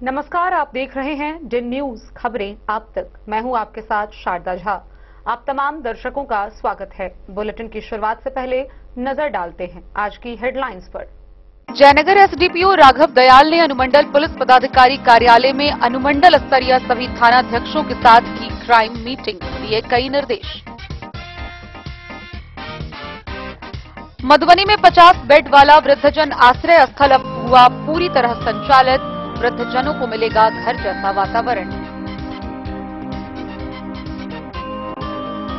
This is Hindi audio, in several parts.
नमस्कार, आप देख रहे हैं डिन न्यूज खबरें आप तक। मैं हूं आपके साथ शारदा झा। आप तमाम दर्शकों का स्वागत है। बुलेटिन की शुरुआत से पहले नजर डालते हैं आज की हेडलाइंस पर। जयनगर एसडीपीओ राघव दयाल ने अनुमंडल पुलिस पदाधिकारी कार्यालय में अनुमंडल स्तरीय सभी थानाध्यक्षों के साथ की क्राइम मीटिंग, दिए कई निर्देश। मधुबनी में 50 बेड वाला वृद्धजन आश्रय स्थल अब हुआ पूरी तरह संचालित, वृद्धजनों को मिलेगा घर जैसा वातावरण।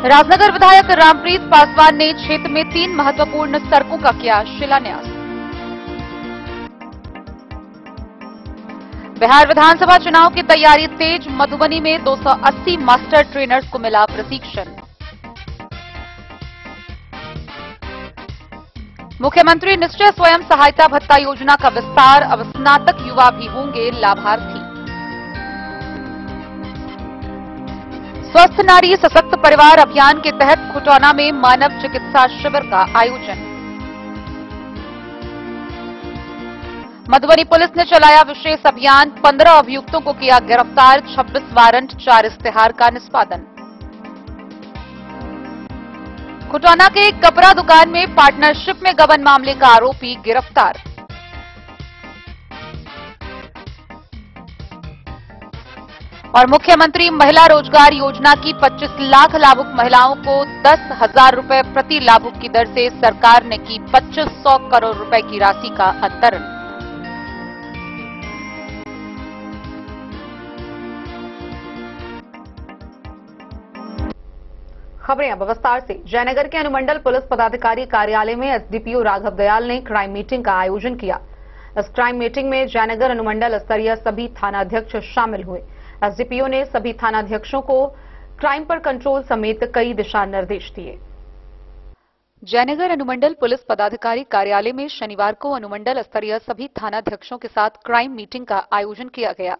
राजनगर विधायक रामप्रीत पासवान ने क्षेत्र में 3 महत्वपूर्ण सड़कों का किया शिलान्यास। बिहार विधानसभा चुनाव की तैयारी तेज, मधुबनी में 280 मास्टर ट्रेनर्स को मिला प्रशिक्षण। मुख्यमंत्री निश्चय स्वयं सहायता भत्ता योजना का विस्तार, अब स्नातक युवा भी होंगे लाभार्थी। स्वस्थ नारी सशक्त परिवार अभियान के तहत खुटौना में मानव चिकित्सा शिविर का आयोजन। मधुबनी पुलिस ने चलाया विशेष अभियान, 15 अभियुक्तों को किया गिरफ्तार, 26 वारंट, 4 इश्तेहार का निष्पादन। खुटौना के एक कपड़ा दुकान में पार्टनरशिप में गबन मामले का आरोपी गिरफ्तार। और मुख्यमंत्री महिला रोजगार योजना की 25 लाख लाभुक महिलाओं को 10,000 रुपए प्रति लाभुक की दर से सरकार ने की 2500 करोड़ रुपए की राशि का अंतरण। खबरें अब विस्तार से। जयनगर के अनुमंडल पुलिस पदाधिकारी कार्यालय में एसडीपीओ राघव दयाल ने क्राइम मीटिंग का आयोजन किया। इस क्राइम मीटिंग में जयनगर अनुमंडल स्तरीय सभी थानाध्यक्ष शामिल हुए। एसडीपीओ ने सभी थानाध्यक्षों को क्राइम पर कंट्रोल समेत कई दिशा निर्देश दिए। जयनगर अनुमंडल पुलिस पदाधिकारी कार्यालय में शनिवार को अनुमंडल स्तरीय सभी थानाध्यक्षों के साथ क्राइम मीटिंग का आयोजन किया गया।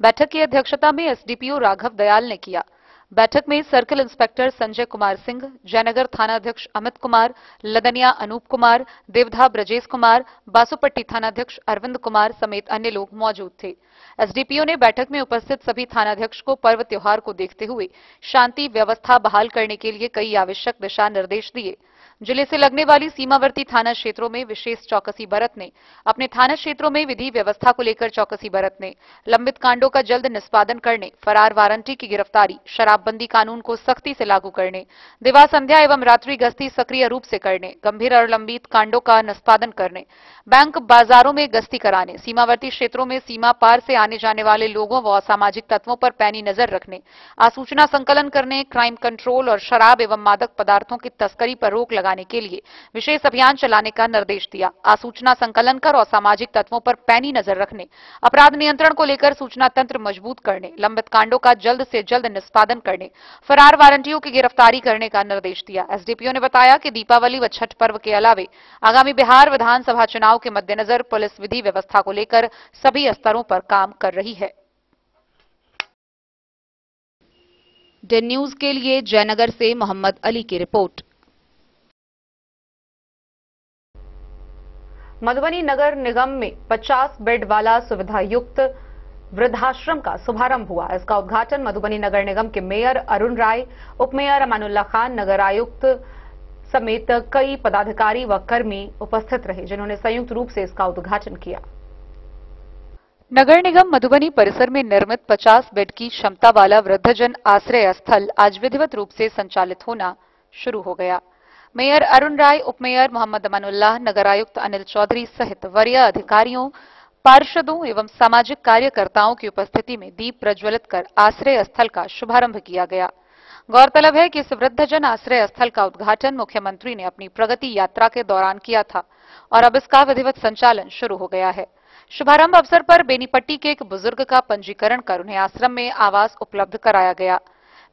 बैठक की अध्यक्षता में एसडीपीओ राघव दयाल ने किया। बैठक में सर्किल इंस्पेक्टर संजय कुमार सिंह, जयनगर थानाध्यक्ष अमित कुमार, लदनिया अनूप कुमार, देवधा ब्रजेश कुमार, बासुपट्टी थानाध्यक्ष अरविंद कुमार समेत अन्य लोग मौजूद थे। एसडीपीओ ने बैठक में उपस्थित सभी थानाध्यक्ष को पर्व त्योहार को देखते हुए शांति व्यवस्था बहाल करने के लिए कई आवश्यक दिशा निर्देश दिए। जिले से लगने वाली सीमावर्ती थाना क्षेत्रों में विशेष चौकसी बरतने, अपने थाना क्षेत्रों में विधि व्यवस्था को लेकर चौकसी बरतने, लंबित कांडों का जल्द निष्पादन करने, फरार वारंटी की गिरफ्तारी, शराबबंदी कानून को सख्ती से लागू करने, दिवा संध्या एवं रात्रि गश्ती सक्रिय रूप से करने, गंभीर और लंबित कांडों का निष्पादन करने, बैंक बाजारों में गश्ती कराने, सीमावर्ती क्षेत्रों में सीमा पार से आने जाने वाले लोगों व असामाजिक तत्वों पर पैनी नजर रखने, आसूचना संकलन करने, क्राइम कंट्रोल और शराब एवं मादक पदार्थों की तस्करी पर रोक लगाने के लिए विशेष अभियान चलाने का निर्देश दिया। आसूचना संकलन कर असामाजिक तत्वों पर पैनी नजर रखने, अपराध नियंत्रण को लेकर सूचना तंत्र मजबूत करने, लंबित कांडों का जल्द से जल्द निष्पादन करने, फरार वारंटियों की गिरफ्तारी करने का निर्देश दिया। एसडीपीओ ने बताया कि दीपावली व छठ पर्व के अलावे आगामी बिहार विधानसभा चुनाव के मद्देनजर पुलिस विधि व्यवस्था को लेकर सभी स्तरों पर काम कर रही है। डिन न्यूज के लिए जयनगर से मोहम्मद अली की रिपोर्ट। मधुबनी नगर निगम में 50 बेड वाला सुविधा युक्त वृद्धाश्रम का शुभारंभ हुआ। इसका उद्घाटन मधुबनी नगर निगम के मेयर अरुण राय, उपमेयर अमानुल्लाह खान, नगर आयुक्त समेत कई पदाधिकारी व कर्मी उपस्थित रहे, जिन्होंने संयुक्त रूप से इसका उद्घाटन किया। नगर निगम मधुबनी परिसर में निर्मित 50 बेड की क्षमता वाला वृद्धजन आश्रय स्थल आज विधिवत रूप से संचालित होना शुरू हो गया। मेयर अरुण राय, उपमेयर मोहम्मद अमानुल्लाह, नगर आयुक्त अनिल चौधरी सहित वरीय अधिकारियों, पार्षदों एवं सामाजिक कार्यकर्ताओं की उपस्थिति में दीप प्रज्वलित कर आश्रय स्थल का शुभारंभ किया गया। गौरतलब है कि इस वृद्धजन आश्रय स्थल का उद्घाटन मुख्यमंत्री ने अपनी प्रगति यात्रा के दौरान किया था और अब इसका विधिवत संचालन शुरू हो गया है। शुभारंभ अवसर पर बेनीपट्टी के एक बुजुर्ग का पंजीकरण कर उन्हें आश्रम में आवास उपलब्ध कराया गया।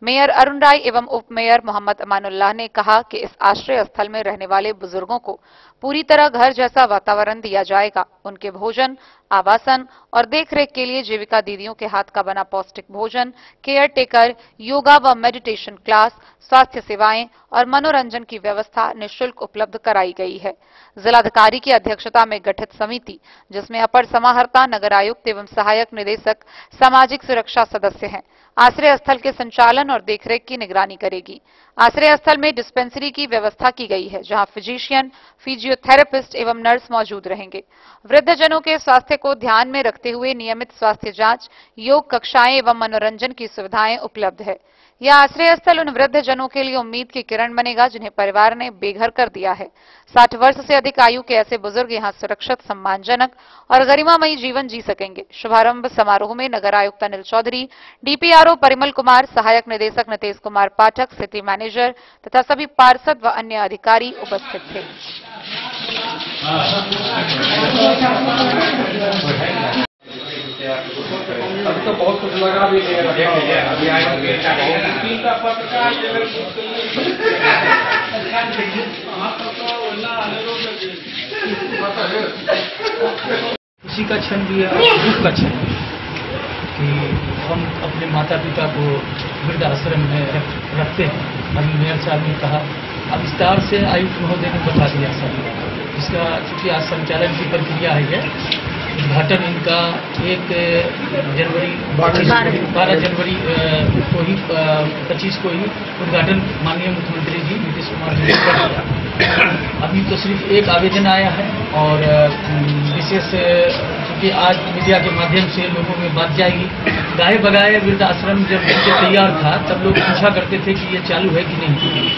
मेयर अरुण राय एवं उपमेयर मोहम्मद अमानुल्लाह ने कहा कि इस आश्रय स्थल में रहने वाले बुजुर्गों को पूरी तरह घर जैसा वातावरण दिया जाएगा। उनके भोजन, आवासन और देखरेख के लिए जीविका दीदियों के हाथ का बना पौष्टिक भोजन, केयर टेकर, योगा व मेडिटेशन क्लास, स्वास्थ्य सेवाएं और मनोरंजन की व्यवस्था निःशुल्क उपलब्ध कराई गई है। जिलाधिकारी की अध्यक्षता में गठित समिति, जिसमें अपर समाहर्ता, नगर आयुक्त एवं सहायक निदेशक सामाजिक सुरक्षा सदस्य हैं, आश्रय स्थल के संचालन और देखरेख की निगरानी करेगी। आश्रय स्थल में डिस्पेंसरी की व्यवस्था की गई है, जहां फिजिशियन, फिजियोथेरेपिस्ट एवं नर्स मौजूद रहेंगे। वृद्धजनों के स्वास्थ्य को ध्यान में रखते हुए नियमित स्वास्थ्य जांच, योग कक्षाएं एवं मनोरंजन की सुविधाएं उपलब्ध है। यह आश्रय स्थल उन वृद्धजनों के लिए उम्मीद की किरण बनेगा जिन्हें परिवार ने बेघर कर दिया है। 60 वर्ष से अधिक आयु के ऐसे बुजुर्ग यहां सुरक्षित, सम्मानजनक और गरिमामयी जीवन जी सकेंगे। शुभारंभ समारोह में नगर आयुक्त अनिल चौधरी, डीपीआरओ परिमल कुमार, सहायक निदेशक नितेश कुमार पाठक, सिटी मैनेजर तथा सभी पार्षद व अन्य अधिकारी उपस्थित थे। अब तो बहुत कुछ लगा भी खुशी का क्षण भी है और दुख का क्षण कि हम अपने माता पिता को वृद्धाश्रम में रखते हैं। अभी मेयर साहब ने कहा, अब विस्तार से आयुक्त महोदय ने बता दिया सर। इसका चूँकि आज संचालन की प्रक्रिया है, उद्घाटन इनका 1 जनवरी 12 जनवरी को ही 25 को ही उद्घाटन माननीय मुख्यमंत्री जी नीतीश कुमार जी ने कर दिया। अभी तो सिर्फ एक आवेदन आया है और विशेष क्योंकि आज मीडिया के माध्यम से लोगों में बात जाएगी। गाहे बगाए वृद्धाश्रम जब तैयार था तब लोग पूछा करते थे कि ये चालू है कि नहीं,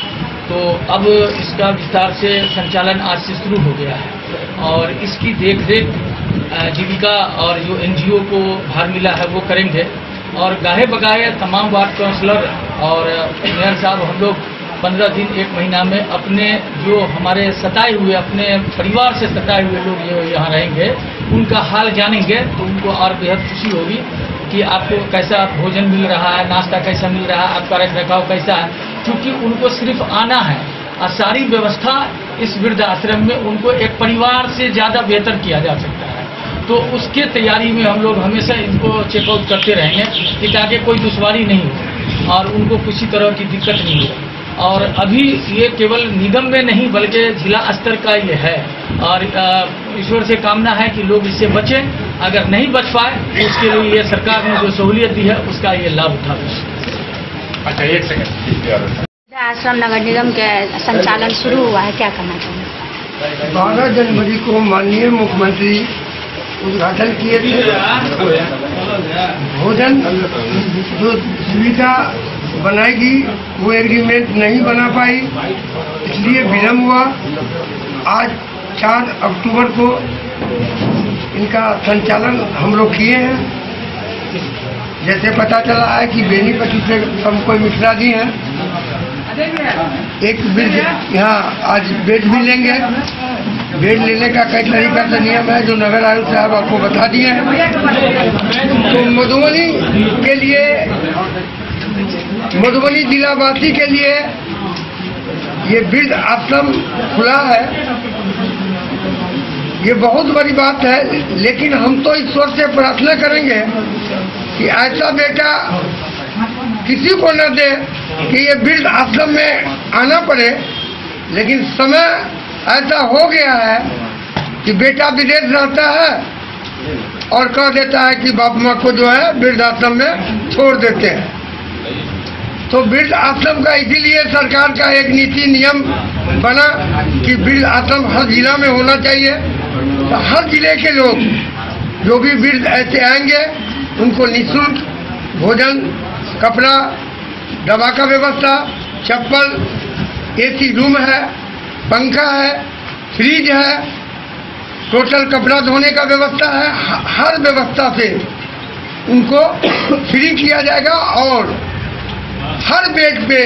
तो अब इसका विस्तार से संचालन आज से शुरू हो गया है और इसकी देखरेख जीविका और जो एनजीओ को भार मिला है वो करेंगे। और गाहे बगाए तमाम वार्ड काउंसलर और मेयर साहब हम लोग 15 दिन 1 महीना में अपने जो हमारे सताए हुए, अपने परिवार से सताए हुए लोग यहाँ रहेंगे उनका हाल जानेंगे, तो उनको और बेहद खुशी होगी कि आपको कैसा भोजन मिल रहा है, नाश्ता कैसा मिल रहा है, आपका रख रखाव कैसा है। क्योंकि उनको सिर्फ आना है और सारी व्यवस्था इस वृद्ध आश्रम में उनको एक परिवार से ज़्यादा बेहतर किया जा सकता है। तो उसके तैयारी में हम लोग हमेशा इनको चेकआउट करते रहेंगे कि ताकि कोई दुश्वारी नहीं हो और उनको किसी तरह की दिक्कत नहीं हो। और अभी ये केवल निगम में नहीं बल्कि जिला स्तर का ये है और ईश्वर से कामना है कि लोग इससे बचें। अगर नहीं बच पाए तो उसके लिए ये सरकार ने जो सहूलियत दी है उसका ये लाभ उठावे। अच्छा, 1 सेकंड। आश्रम नगर निगम के संचालन शुरू हुआ है, क्या कहना चाहिए? 12 जनवरी को माननीय मुख्यमंत्री उद्घाटन किए थे। भोजन जो जीविका बनाएगी वो एग्रीमेंट नहीं बना पाई, इसलिए विलम्ब हुआ। आज 4 अक्टूबर को इनका संचालन हम लोग किए हैं। जैसे पता चला है कि बेनीपट्टी से हमको मिश्रा जी हैं, एक बेड यहाँ आज बेड भी लेंगे। बेड लेने का कई तरीका से नियम है जो नगर आयुक्त साहब आपको बता दिए हैं। तो मधुबनी के लिए, मधुबनी जिलावासी के लिए ये वृद्ध आश्रम खुला है, ये बहुत बड़ी बात है। लेकिन हम तो ईश्वर से प्रार्थना करेंगे कि ऐसा बेटा किसी को न दे कि ये वृद्ध आश्रम में आना पड़े। लेकिन समय ऐसा हो गया है कि बेटा विदेश रहता है और कह देता है कि बाप माँ को जो है वृद्ध आश्रम में छोड़ देते हैं। तो वृद्ध आश्रम का इसीलिए सरकार का एक नीति नियम बना कि वृद्ध आश्रम हर जिला में होना चाहिए। तो हर जिले के लोग जो भी वृद्ध ऐसे आएंगे उनको निःशुल्क भोजन, कपड़ा, दवा का व्यवस्था, चप्पल, एसी रूम है, पंखा है, फ्रिज है, टोटल कपड़ा धोने का व्यवस्था है। हर व्यवस्था से उनको फ्री किया जाएगा और हर बेड पे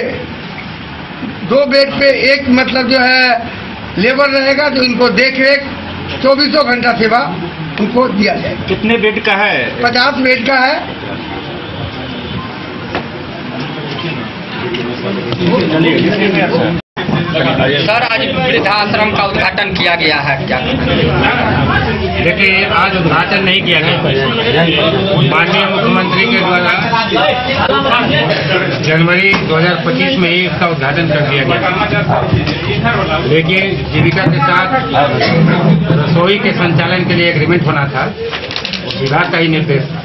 2 बेड पे एक मतलब जो है लेबर रहेगा जो इनको देख रेख 24 घंटा सेवा उनको दिया जाएगा। कितने बेड का है? 50 बेड का है। सर, आज वृद्धाश्रम का उद्घाटन किया गया है, क्या देखिए, आज उद्घाटन नहीं किया गया। माननीय मुख्यमंत्री के द्वारा जनवरी 2025 में ही इसका उद्घाटन कर दिया गया। लेकिन जीविका के साथ रसोई के संचालन के लिए एग्रीमेंट होना था, विभाग का ही निर्देश था।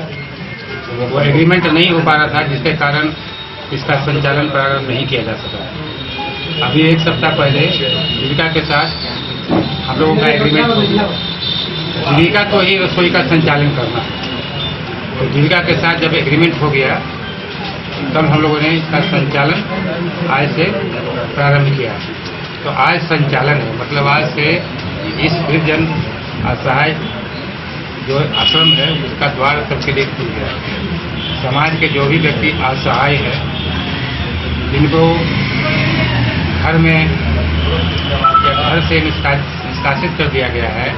वो एग्रीमेंट नहीं हो पा रहा था, जिसके कारण इसका संचालन प्रारंभ नहीं किया जा सका। अभी एक सप्ताह पहले जीविका के साथ हम लोगों का एग्रीमेंट हो गया। जीविका को ही रसोई का संचालन करना है, तो जीविका के साथ जब एग्रीमेंट हो गया तब हम लोगों ने इसका संचालन आज से प्रारंभ किया। तो आज संचालन है, मतलब आज से इस वृद्धजन असहाय जो आश्रम है उसका द्वार सबके लिए खुल गया। समाज के जो भी व्यक्ति असहाय है, जिनको घर में या घर से निष्कासित कर दिया गया है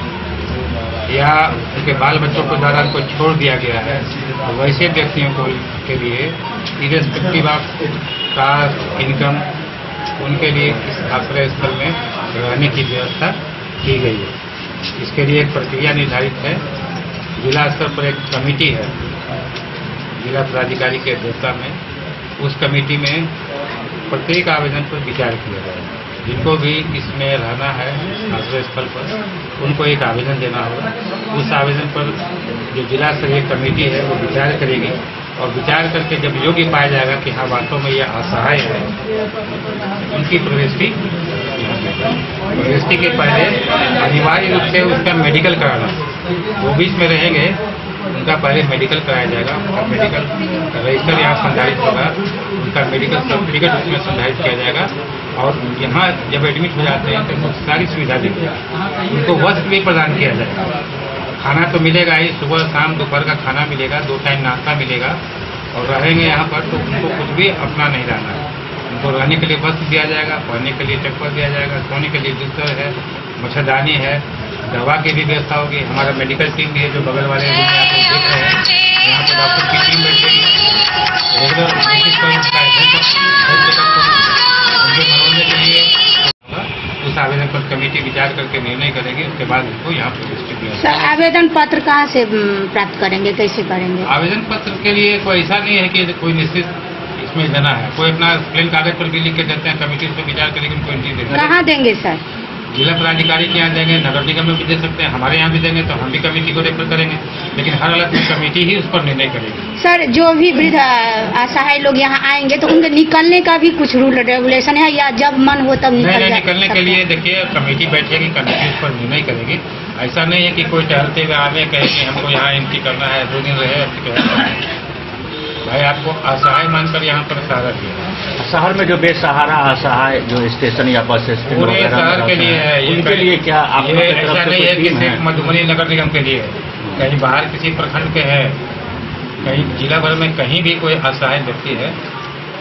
या उनके बाल बच्चों के द्वारा उनको छोड़ दिया गया है, तो वैसे व्यक्तियों को के लिए इरेस्पेक्टिव ऑफ कास्ट इनकम उनके लिए इस आश्रय स्थल में रहने की व्यवस्था की गई है। इसके लिए एक प्रक्रिया निर्धारित है। जिला स्तर पर एक कमेटी है, जिला पदाधिकारी की अध्यक्षता में। उस कमेटी में प्रत्येक आवेदन पर विचार किया जाएगा। जिनको भी इसमें रहना है आश्रय स्थल पर, उनको एक आवेदन देना होगा। उस आवेदन पर जो जिला स्तरीय कमेटी है वो विचार करेगी और विचार करके जब योग्य पाया जाएगा कि हाँ वास्तव में यह असहाय है, उनकी प्रविष्टि के पहले अनिवार्य रूप से उसका मेडिकल कराना। वो बीच में रहेंगे, उनका पहले मेडिकल कराया जाएगा। उनका मेडिकल रजिस्टर यहाँ संधारित होगा, उनका मेडिकल सर्टिफिकेट उसमें संधारित किया जाएगा। और यहाँ जब एडमिट हो जाते हैं तो उनको सारी सुविधा दी जाएगी। उनको वस्त्र भी प्रदान किया जाएगा। खाना तो मिलेगा ही, सुबह शाम दोपहर का खाना मिलेगा, 2 टाइम नाश्ता मिलेगा। और रहेंगे यहाँ पर तो उनको कुछ भी अपना नहीं रहना है। उनको रहने के लिए वस्त्र दिया जाएगा, पहनने के लिए चप्पल दिया जाएगा, सोने के लिए बिस्तर है, मच्छरदानी है, दवा की भी व्यवस्था होगी। हमारा मेडिकल टीम भी है जो बगल वाले रूम में आपको देख रहे हैं, यहाँ पर डॉक्टर की टीम बैठेगी। रेगुलर बेसिस पर उनका उनके मनोरंजन के लिए उस आवेदन पर कमेटी विचार करके निर्णय करेगी। उसके बाद उनको यहाँ प्रविष्टि दिया जाएगा। सर, आवेदन पत्र कहाँ से प्राप्त करेंगे, कैसे करेंगे? आवेदन पत्र के लिए कोई ऐसा नहीं है कि कोई निश्चित इसमें देना है। कोई अपना प्लेन कागज पर भी लिख के देते हैं, कमेटी उस पर विचार करेगी, उनको एंट्री देते हैं। कहाँ देंगे सर? जिला पदाधिकारी के यहाँ देंगे, नगर निगम में भी दे सकते हैं, हमारे यहाँ भी देंगे तो हम भी कमेटी को रेफर करेंगे। लेकिन हर अलग कमेटी ही उस पर निर्णय करेगी। सर, जो भी वृद्ध असहाय लोग यहाँ आएंगे तो उनके निकलने का भी कुछ रूल रेगुलेशन है या जब मन हो तब निकलने के लिए देखिए कमेटी बैठेगी, कमेटी उस पर निर्णय करेगी। ऐसा नहीं है कि कोई टहलते हुए आवे कहे कि हमको यहाँ एंट्री करना है, 2 दिन रहे। भाई आपको असहाय मानकर यहाँ पर सहारा दिया। शहर में जो बेसहारा असहाय जो स्टेशन या बस स्टैंड पूरे शहर के लिए है। उनके लिए क्या आप लोगों की तरफ ऐसा से नहीं है कि स्कीम है? सिर्फ मधुबनी नगर निगम के लिए है। कहीं बाहर किसी प्रखंड के है, कहीं जिला भर में कहीं भी कोई असहाय व्यक्ति है,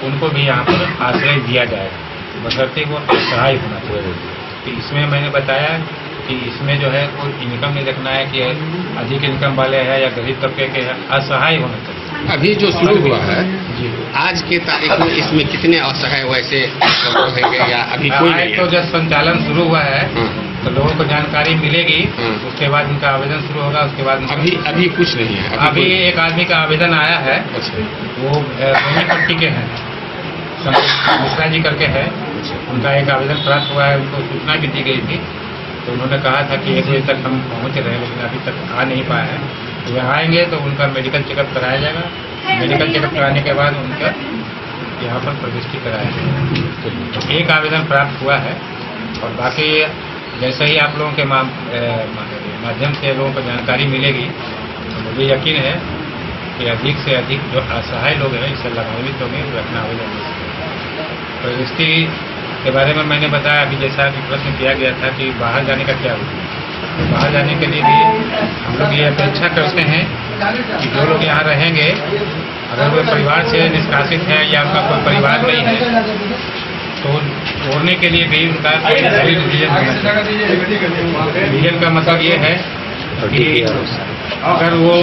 उनको भी यहाँ पर आश्रय दिया जाएगा, बशर्ते वो असहाय होना चाहिए। तो इसमें मैंने बताया कि इसमें जो है कोई इनकम नहीं रखना है कि अधिक इनकम वाले हैं या गरीब तबके के हैं, असहाय होना चाहिए। अभी जो शुरू हुआ है आज के तारीख में इसमें कितने असहाय वैसे रहेंगे या अभी कोई नहीं? तो जब संचालन शुरू हुआ है तो लोगों को जानकारी मिलेगी, उसके बाद उनका आवेदन शुरू होगा। उसके बाद अभी कुछ नहीं है। अभी एक आदमी का आवेदन आया है, वो बेनीपट्टी के हैं, मिश्रा जी करके है। उनका एक आवेदन प्राप्त हुआ है, उनको सूचना भी दी गई थी। तो उन्होंने कहा था कि 1 बजे तक हम पहुँच रहे हैं, लेकिन अभी तक आ नहीं पाए हैं। तो वह आएंगे तो उनका मेडिकल चेकअप कराया जाएगा। मेडिकल चेकअप कराने के बाद उनका यहाँ पर प्रविष्टि कराया जाएगा। तो एक आवेदन प्राप्त हुआ है और बाकी जैसे ही आप लोगों के माध्यम से लोगों को जानकारी मिलेगी तो मुझे यकीन है कि अधिक से अधिक जो असहाय लोग हैं इससे लाभान्वित होंगे, वो अपना आवेदन दे सकें। प्रविष्टि के बारे में मैंने बताया अभी, जैसा कि प्रश्न किया गया था कि बाहर जाने का क्या होगा। तो बाहर जाने के लिए भी हम लोग ये अपेक्षा करते हैं कि जो लोग यहाँ रहेंगे, अगर वे परिवार से निष्कासित हैं या उनका कोई परिवार नहीं है, तो छोड़ने के लिए भी उनका सही डिसीजन होना चाहिए। डिसीजन का मतलब ये है कि अगर वो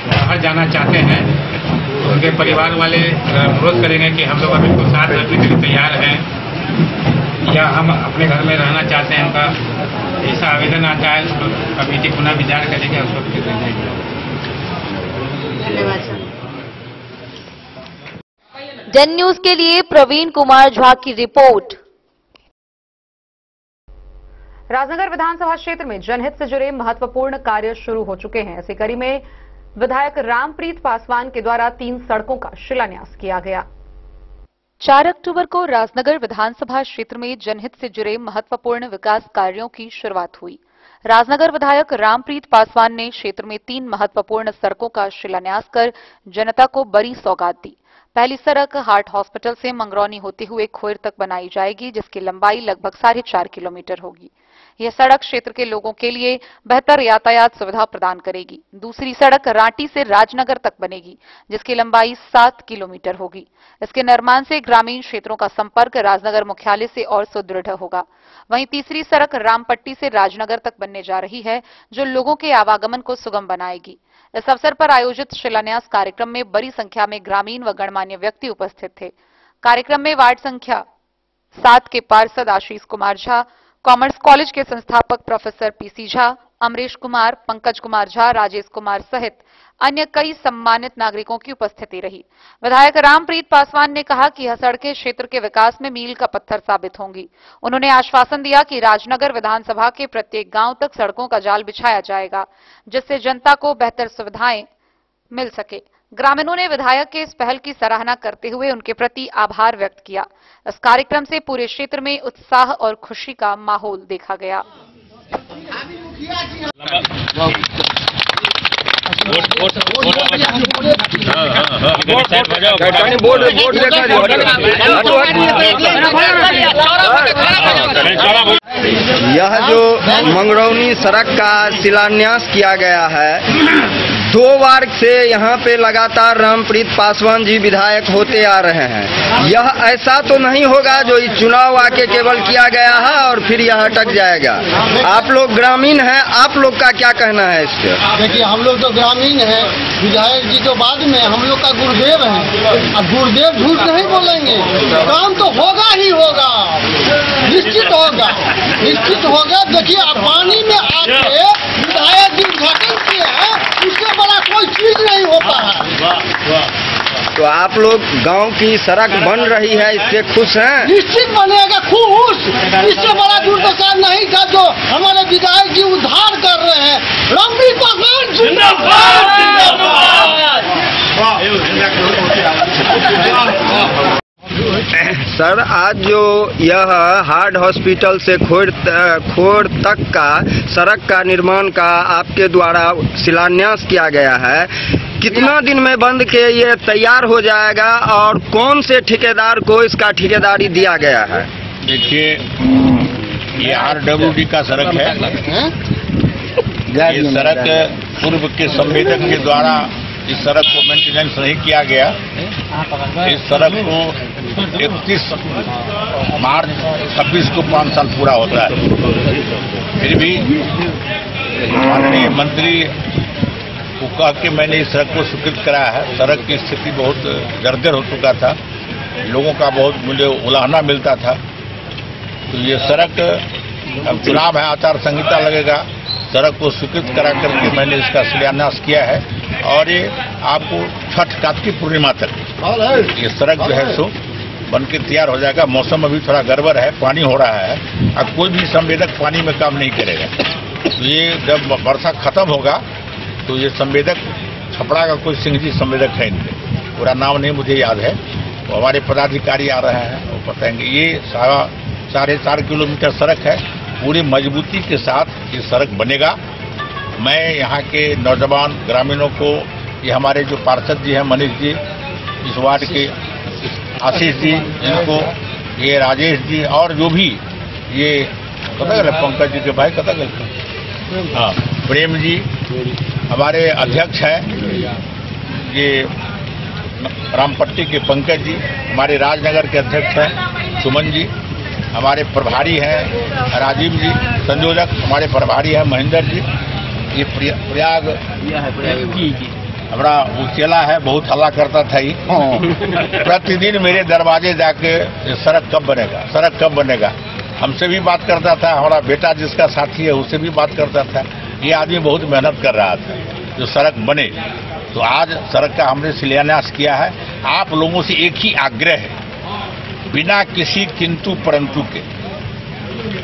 बाहर जाना चाहते हैं तो उनके परिवार वाले अनुरोध करेंगे कि हम लोग अभी को साथ रखने के लिए तैयार हैं, या हम अपने घर में रहना चाहते हैं, उनका ऐसा आवेदन आता है, उसको कमेटी पुनः विचार करेगी, उसको फिर दे देंगे। डेन न्यूज के लिए प्रवीण कुमार झा की रिपोर्ट। राजनगर विधानसभा क्षेत्र में जनहित से जुड़े महत्वपूर्ण कार्य शुरू हो चुके हैं। इसी कड़ी में विधायक रामप्रीत पासवान के द्वारा 3 सड़कों का शिलान्यास किया गया। 4 अक्टूबर को राजनगर विधानसभा क्षेत्र में जनहित से जुड़े महत्वपूर्ण विकास कार्यों की शुरुआत हुई। राजनगर विधायक रामप्रीत पासवान ने क्षेत्र में 3 महत्वपूर्ण सड़कों का शिलान्यास कर जनता को बड़ी सौगात दी। पहली सड़क हार्ट हॉस्पिटल से मंगरौनी होते हुए खोयर तक बनाई जाएगी, जिसकी लंबाई लगभग 4.5 किलोमीटर होगी। यह सड़क क्षेत्र के लोगों के लिए बेहतर यातायात सुविधा प्रदान करेगी। दूसरी सड़क रांटी से राजनगर तक बनेगी, जिसकी लंबाई 7 किलोमीटर होगी। इसके निर्माण से ग्रामीण क्षेत्रों का संपर्क राजनगर मुख्यालय से और सुदृढ़ होगा। वहीं तीसरी सड़क रामपट्टी से राजनगर तक बनने जा रही है, जो लोगों के आवागमन को सुगम बनाएगी। इस अवसर पर आयोजित शिलान्यास कार्यक्रम में बड़ी संख्या में ग्रामीण व गणमान्य व्यक्ति उपस्थित थे। कार्यक्रम में वार्ड संख्या 7 के पार्षद आशीष कुमार झा, कॉमर्स कॉलेज के संस्थापक प्रोफेसर पीसी झा, अमरीश कुमार, पंकज कुमार झा, राजेश कुमार सहित अन्य कई सम्मानित नागरिकों की उपस्थिति रही। विधायक रामप्रीत पासवान ने कहा कि यह सड़कें क्षेत्र के विकास में मील का पत्थर साबित होंगी। उन्होंने आश्वासन दिया कि राजनगर विधानसभा के प्रत्येक गांव तक सड़कों का जाल बिछाया जाएगा, जिससे जनता को बेहतर सुविधाएं मिल सके। ग्रामीणों ने विधायक के इस पहल की सराहना करते हुए उनके प्रति आभार व्यक्त किया। इस कार्यक्रम से पूरे क्षेत्र में उत्साह और खुशी का माहौल देखा गया। यह जो मंगरौनी सड़क का शिलान्यास किया गया है, 2 बार से यहाँ पे लगातार रामप्रीत पासवान जी विधायक होते आ रहे हैं। यह ऐसा तो नहीं होगा जो इस चुनाव आके केवल किया गया है और फिर यह अटक जाएगा। आप लोग ग्रामीण हैं, आप लोग का क्या कहना है इस पे? देखिए, हम लोग तो ग्रामीण हैं, विधायक जी तो बाद में, हम लोग का गुरुदेव है। अब गुरुदेव झूठ नहीं बोलेंगे, काम तो होगा ही होगा, निश्चित होगा, निश्चित होगा। देखिए, अब पानी में आके विधायक जी उद्घाटन किए हैं, उससे बड़ा कोई चीज नहीं होता है। तो आप लोग गांव की सड़क बन रही है, इससे खुश हैं? निश्चित बनेगा, खुश। इससे बड़ा दुर्दशा नहीं था जो हमारे विधायक जी उद्धार कर रहे हैं। रामप्रीत पासवान जिंदाबाद, जिंदाबाद। सर, आज जो यह हार्ट हॉस्पिटल से खोर तक का सड़क का निर्माण का आपके द्वारा शिलान्यास किया गया है, कितना दिन में बंद के ये तैयार हो जाएगा और कौन से ठेकेदार को इसका ठेकेदारी दिया गया है? देखिए, ये RWD का सड़क है। ये सड़क पूर्व के संवेदक के द्वारा इस सड़क को मेंटेनेंस नहीं किया गया। इस सड़क को 31 मार्च 26 को 5 साल पूरा होता है। फिर भी माननीय मंत्री को कह के मैंने इस सड़क को स्वीकृत कराया है। सड़क की स्थिति बहुत जर्जर हो चुका था, लोगों का बहुत मुझे उलाहना मिलता था। तो ये सड़क, अब चुनाव है, आचार संहिता लगेगा, सड़क को स्वीकृत करा करके मैंने इसका शिलान्यास किया है। और ये आपको छठ कार्तिक पूर्णिमा तक ये सड़क जो है सो बन के तैयार हो जाएगा। मौसम अभी थोड़ा गड़बड़ है, पानी हो रहा है, अब कोई भी संवेदक पानी में काम नहीं करेगा। तो ये जब वर्षा खत्म होगा तो ये संवेदक छपड़ा का कोई सिंह जी संवेदक है, इनके पूरा नाम नहीं मुझे याद है, तो हमारे पदाधिकारी आ रहे हैं, वो बताएंगे। ये 4.5 किलोमीटर सड़क है, पूरी मजबूती के साथ ये सड़क बनेगा। मैं यहाँ के नौजवान ग्रामीणों को, ये हमारे जो पार्षद जी हैं मनीष जी, इस वार्ड के आशीष जी, इनको, ये राजेश जी, और जो भी ये कथा गल पंकज जी के भाई कथा गल, हाँ, प्रेम जी हमारे अध्यक्ष हैं, ये रामपट्टी के पंकज जी हमारे राजनगर के अध्यक्ष हैं, सुमन जी हमारे प्रभारी हैं, राजीव जी संयोजक हमारे प्रभारी हैं, महेंद्र जी, ये प्रयाग हमारा उचेला है, बहुत हल्ला करता था ही, प्रतिदिन मेरे दरवाजे जाके सड़क कब बनेगा, सड़क कब बनेगा। हमसे भी बात करता था, हमारा बेटा जिसका साथी है उससे भी बात करता था। ये आदमी बहुत मेहनत कर रहा था जो सड़क बने। तो आज सड़क का हमने शिलान्यास किया है। आप लोगों से एक ही आग्रह है, बिना किसी किंतु परंतु के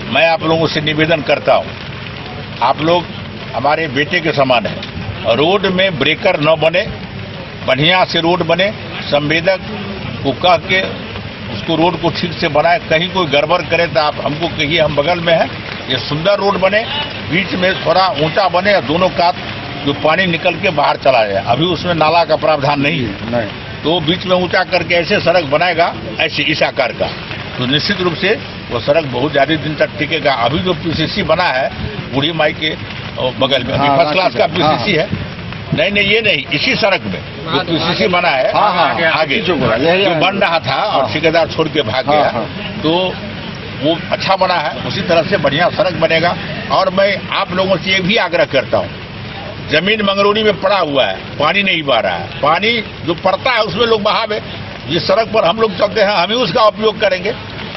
मैं आप लोगों से निवेदन करता हूं, आप लोग हमारे बेटे के समान हैं। रोड में ब्रेकर न बने, बढ़िया से रोड बने, संवेदक को कह के उसको रोड को ठीक से बनाए। कहीं कोई गड़बड़ करे तो आप हमको कहिए, हम बगल में हैं। ये सुंदर रोड बने, बीच में थोड़ा ऊंचा बने और दोनों कात जो पानी निकल के बाहर चला जाए। अभी उसमें नाला का प्रावधान नहीं है, तो बीच में ऊंचा करके ऐसे सड़क बनाएगा, ऐसे इस आकार का, तो निश्चित रूप से वो सड़क बहुत ज्यादा दिन तक टिकेगा। अभी जो पीसीसी बना है बूढ़ी माई के बगल में, अभी फर्स्ट क्लास का पीसीसी है। नहीं ये नहीं, इसी सड़क में जो पीसीसी बना है आगे जो बन रहा था और ठेकेदार छोड़ के भाग गया, तो वो अच्छा बना है। उसी तरह से बढ़िया सड़क बनेगा। और मैं आप लोगों से ये भी आग्रह करता हूँ, जमीन मंगरौनी में पड़ा हुआ है, पानी नहीं बह रहा है। पानी जो पड़ता है उसमें लोग बहावे, जिस सड़क पर हम लोग चलते हैं हम ही उसका उपयोग करेंगे।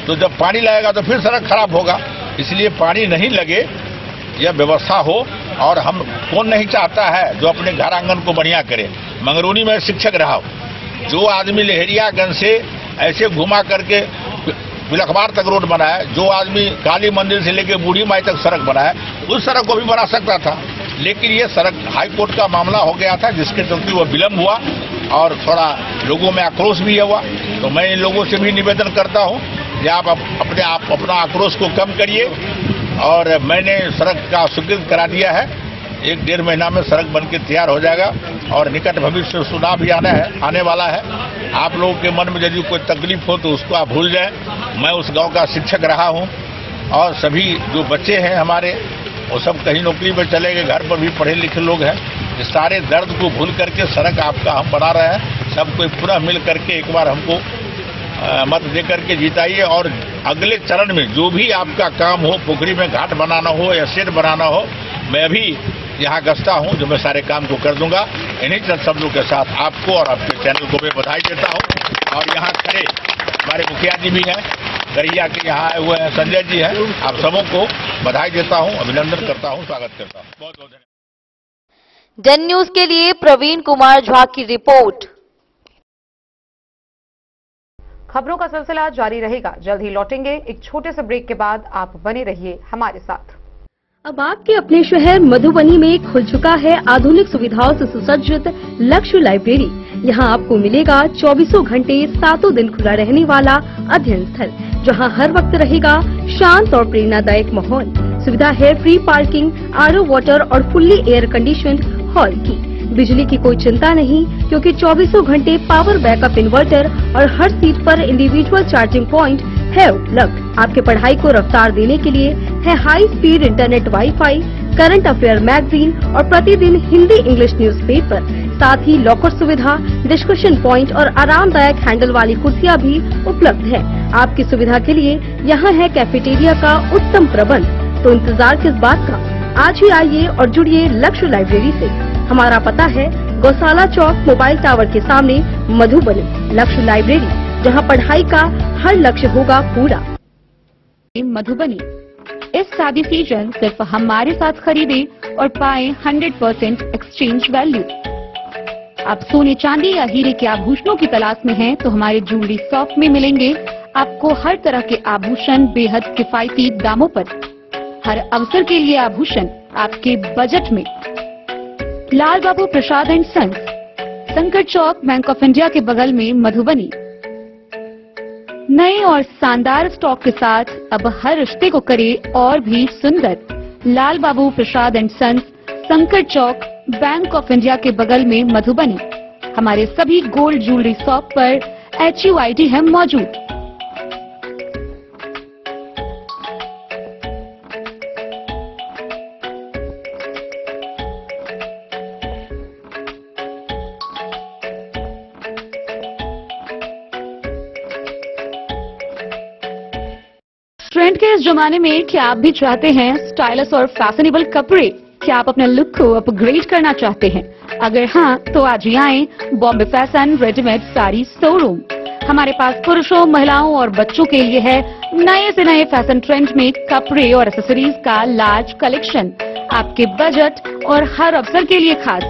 तो जब पानी लगेगा तो फिर सड़क खराब होगा। इसलिए पानी नहीं लगे, यह व्यवस्था हो। और हम कौन नहीं चाहता है जो अपने घर आंगन को बढ़िया करे। मंगरौनी में शिक्षक रहा हो, जो आदमी लहरियागंज से ऐसे घुमा करके बिलखबार तक रोड बना है, जो आदमी काली मंदिर से लेकर बूढ़ी माई तक सड़क बना है, उस सड़क को भी बना सकता था। लेकिन ये सड़क हाई कोर्ट का मामला हो गया था, जिसके चलते वो विलंब हुआ और थोड़ा लोगों में आक्रोश भी हुआ। तो मैं इन लोगों से भी निवेदन करता हूं कि आप अपना आक्रोश को कम करिए। और मैंने सड़क का स्वीकृत करा दिया है, 1-1.5 महीना में सड़क बनके तैयार हो जाएगा। और निकट भविष्य में चुनाव भी आने वाला है। आप लोगों के मन में यदि कोई तकलीफ हो तो उसको आप भूल जाएं। मैं उस गांव का शिक्षक रहा हूं और सभी जो बच्चे हैं हमारे, वो सब कहीं नौकरी पर चले गए, घर पर भी पढ़े लिखे लोग हैं। इस सारे दर्द को भूल करके सड़क आपका हम बना रहे हैं। सब कोई पूरा मिल करके एक बार हमको मत दे करके जिताइए। और अगले चरण में जो भी आपका काम हो, पोखरी में घाट बनाना हो या शेड बनाना हो, मैं भी यहाँ गस्ता हूँ, जो मैं सारे काम को कर दूंगा। इन्हीं शब्दों के साथ आपको और आपके चैनल को मैं बधाई देता हूँ। और यहाँ खड़े हमारे मुखिया जी भी हैं, गरिया के यहाँ आए हुए हैं, संजय जी हैं। आप सबों को बधाई देता हूँ, अभिनंदन करता हूँ, स्वागत करता हूँ। बहुत बहुत धन्यवाद। डन न्यूज के लिए प्रवीण कुमार झा की रिपोर्ट। खबरों का सिलसिला जारी रहेगा, जल्द ही लौटेंगे एक छोटे से ब्रेक के बाद। आप बने रहिए हमारे साथ। अब आपके अपने शहर मधुबनी में खुल चुका है आधुनिक सुविधाओं से सुसज्जित लक्ष्य लाइब्रेरी। यहाँ आपको मिलेगा 24 घंटे 7 दिन खुला रहने वाला अध्ययन स्थल, जहाँ हर वक्त रहेगा शांत और प्रेरणादायक माहौल। सुविधा है फ्री पार्किंग, RO वाटर और फुल्ली एयर कंडीशन्ड हॉल की। बिजली की कोई चिंता नहीं, क्योंकि 24 घंटे पावर बैकअप इन्वर्टर और हर सीट पर इंडिविजुअल चार्जिंग पॉइंट है उपलब्ध। आपके पढ़ाई को रफ्तार देने के लिए है high speed internet, wifi, current affair magazine और प्रतिदिन हिंदी इंग्लिश न्यूज़पेपर। साथ ही लॉकर सुविधा, डिस्कशन पॉइंट और आरामदायक हैंडल वाली कुर्सियां भी उपलब्ध है। आपकी सुविधा के लिए यहाँ है कैफेटेरिया का उत्तम प्रबंध। तो इंतजार किस बात का, आज ही आइए और जुड़िए लक्ष्य लाइब्रेरी से। हमारा पता है गौशाला चौक, मोबाइल टावर के सामने, मधुबनी। लक्ष्य लाइब्रेरी, जहां पढ़ाई का हर लक्ष्य होगा पूरा। मधुबनी, इस शादी सीजन सिर्फ हमारे साथ खरीदे और पाए 100% एक्सचेंज वैल्यू। आप सोने, चांदी या हीरे के आभूषणों की तलाश में हैं, तो हमारे ज्वेलरी शॉप में मिलेंगे आपको हर तरह के आभूषण बेहद किफायती दामों पर। हर अवसर के लिए आभूषण आपके बजट में। लाल बाबू प्रसाद एंड सन्स, संकट चौक, बैंक ऑफ इंडिया के बगल में, मधुबनी। नए और शानदार स्टॉक के साथ अब हर रिश्ते को करे और भी सुंदर। लाल बाबू प्रसाद एंड सन्स, संकट चौक, बैंक ऑफ इंडिया के बगल में, मधुबनी। हमारे सभी गोल्ड ज्वेलरी शॉप पर HUID है मौजूद। ट्रेंड के इस जमाने में क्या आप भी चाहते हैं स्टाइलिश और फैशनेबल कपड़े? क्या आप अपने लुक को अपग्रेड करना चाहते हैं? अगर हाँ, तो आज ही आएं Bombay fashion readymade sari showroom. हमारे पास पुरुषों, महिलाओं और बच्चों के लिए है नए से नए फैशन ट्रेंड में कपड़े और एक्सेसरीज का लार्ज कलेक्शन, आपके बजट और हर अवसर के लिए खास।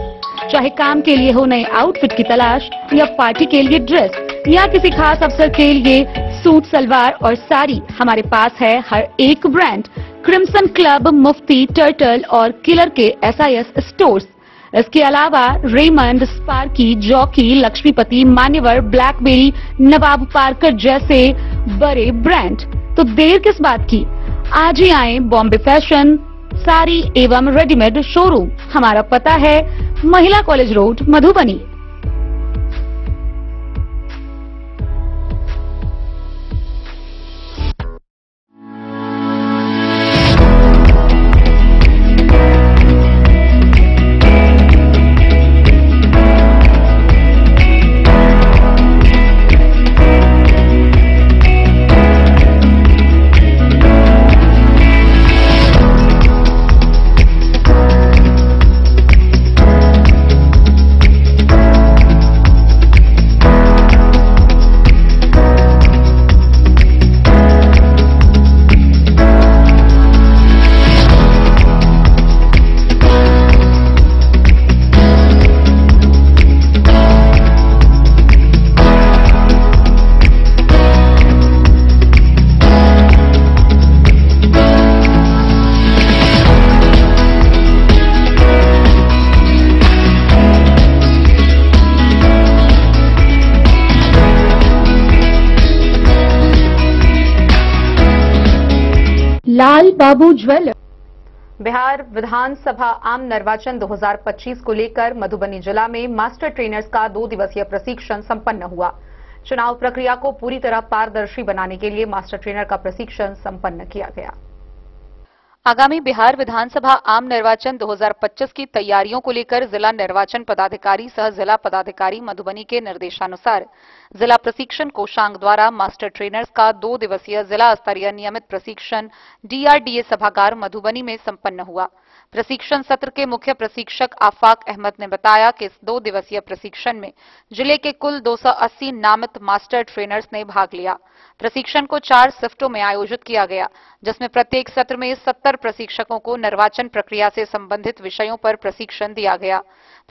चाहे काम के लिए हो नए आउटफिट की तलाश, या पार्टी के लिए ड्रेस, या किसी खास अवसर के लिए सूट सलवार और साड़ी, हमारे पास है हर एक ब्रांड। क्रिम्सन क्लब, मुफ्ती, टर्टल और किलर के SIS स्टोर्स। इसके अलावा रेमंड, स्पार्की, जॉकी, लक्ष्मीपति, मान्यवर, ब्लैकबेरी, नवाब पार्कर जैसे बड़े ब्रांड। तो देर किस बात की, आज ही आए बॉम्बे फैशन साड़ी एवं रेडीमेड शोरूम। हमारा पता है महिला कॉलेज रोड, मधुबनी। लाल बाबू ज्वेलर। बिहार विधानसभा आम निर्वाचन 2025 को लेकर मधुबनी जिला में मास्टर ट्रेनर्स का 2 दिवसीय प्रशिक्षण संपन्न हुआ। चुनाव प्रक्रिया को पूरी तरह पारदर्शी बनाने के लिए मास्टर ट्रेनर का प्रशिक्षण संपन्न किया गया। आगामी बिहार विधानसभा आम निर्वाचन 2025 की तैयारियों को लेकर जिला निर्वाचन पदाधिकारी सह जिला पदाधिकारी मधुबनी के निर्देशानुसार जिला प्रशिक्षण कोषांग द्वारा मास्टर ट्रेनर्स का 2 दिवसीय जिला स्तरीय नियमित प्रशिक्षण DRDA सभागार मधुबनी में संपन्न हुआ। प्रशिक्षण सत्र के मुख्य प्रशिक्षक आफाक अहमद ने बताया कि इस 2 दिवसीय प्रशिक्षण में जिले के कुल 280 नामित मास्टर ट्रेनर्स ने भाग लिया। प्रशिक्षण को 4 शिफ्टों में आयोजित किया गया, जिसमें प्रत्येक सत्र में 70 प्रशिक्षकों को निर्वाचन प्रक्रिया से संबंधित विषयों पर प्रशिक्षण दिया गया।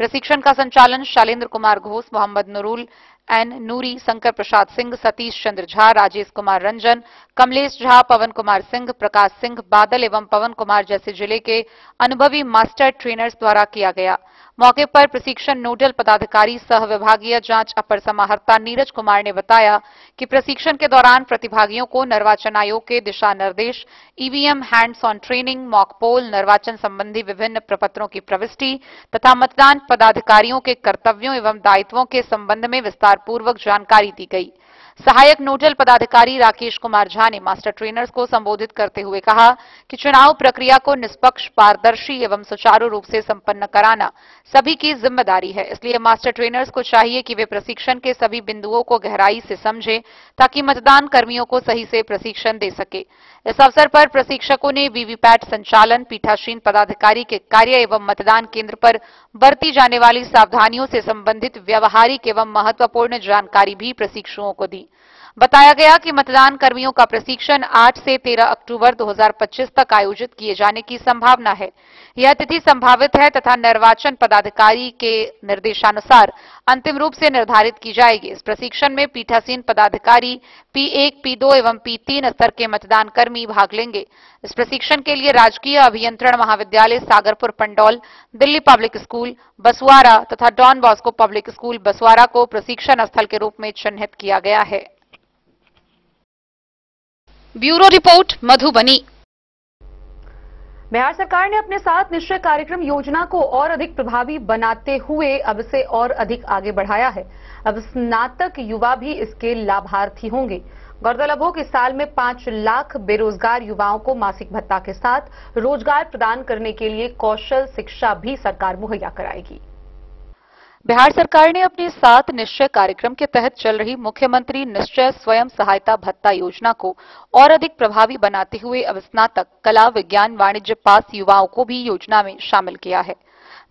प्रशिक्षण का संचालन शैलेंद्र कुमार घोष, मोहम्मद नूरुल एन नूरी, शंकर प्रसाद सिंह, सतीश चंद्र झा, राजेश कुमार रंजन, कमलेश झा, पवन कुमार सिंह, प्रकाश सिंह, बादल एवं पवन कुमार जैसे जिले के अनुभवी मास्टर ट्रेनर्स द्वारा किया गया। मौके पर प्रशिक्षण नोडल पदाधिकारी सह विभागीय जांच अपर समाहर्ता नीरज कुमार ने बताया कि प्रशिक्षण के दौरान प्रतिभागियों को निर्वाचन आयोग के दिशा निर्देश, EVM hands on training, mock poll, निर्वाचन संबंधी विभिन्न प्रपत्रों की प्रविष्टि तथा मतदान पदाधिकारियों के कर्तव्यों एवं दायित्वों के संबंध में विस्तार पूर्वक जानकारी दी गई। सहायक नोडल पदाधिकारी राकेश कुमार झा ने मास्टर ट्रेनर्स को संबोधित करते हुए कहा कि चुनाव प्रक्रिया को निष्पक्ष, पारदर्शी एवं सुचारू रूप से संपन्न कराना सभी की जिम्मेदारी है। इसलिए मास्टर ट्रेनर्स को चाहिए कि वे प्रशिक्षण के सभी बिंदुओं को गहराई से समझें ताकि मतदान कर्मियों को सही से प्रशिक्षण दे सके। इस अवसर पर प्रशिक्षकों ने वीवीपैट संचालन, पीठासीन पदाधिकारी के कार्य एवं मतदान केंद्र पर बरती जाने वाली सावधानियों से संबंधित व्यावहारिक एवं महत्वपूर्ण जानकारी भी प्रशिक्षुओं को दी। बताया गया कि मतदान कर्मियों का प्रशिक्षण 8 से 13 अक्टूबर 2025 तक आयोजित किए जाने की संभावना है। यह तिथि संभावित है तथा निर्वाचन पदाधिकारी के निर्देशानुसार अंतिम रूप से निर्धारित की जाएगी। इस प्रशिक्षण में पीठासीन पदाधिकारी P1, P2 एवं P3 स्तर के मतदान कर्मी भाग लेंगे। इस प्रशिक्षण के लिए राजकीय अभियंत्रण महाविद्यालय सागरपुर पंडौल, दिल्ली पब्लिक स्कूल बसवारा तथा don Bosco public school Baswara को प्रशिक्षण स्थल के रूप में चिन्हित किया गया है। Bureau report, Madhubani. बिहार सरकार ने अपने साथ निश्चय कार्यक्रम योजना को और अधिक प्रभावी बनाते हुए अब इसे और अधिक आगे बढ़ाया है। अब स्नातक युवा भी इसके लाभार्थी होंगे। गौरतलब हो कि साल में 5 लाख बेरोजगार युवाओं को मासिक भत्ता के साथ रोजगार प्रदान करने के लिए कौशल शिक्षा भी सरकार मुहैया कराएगी। बिहार सरकार ने अपने 7 निश्चय कार्यक्रम के तहत चल रही मुख्यमंत्री निश्चय स्वयं सहायता भत्ता योजना को और अधिक प्रभावी बनाते हुए अब स्नातक, कला, विज्ञान, वाणिज्य पास युवाओं को भी योजना में शामिल किया है।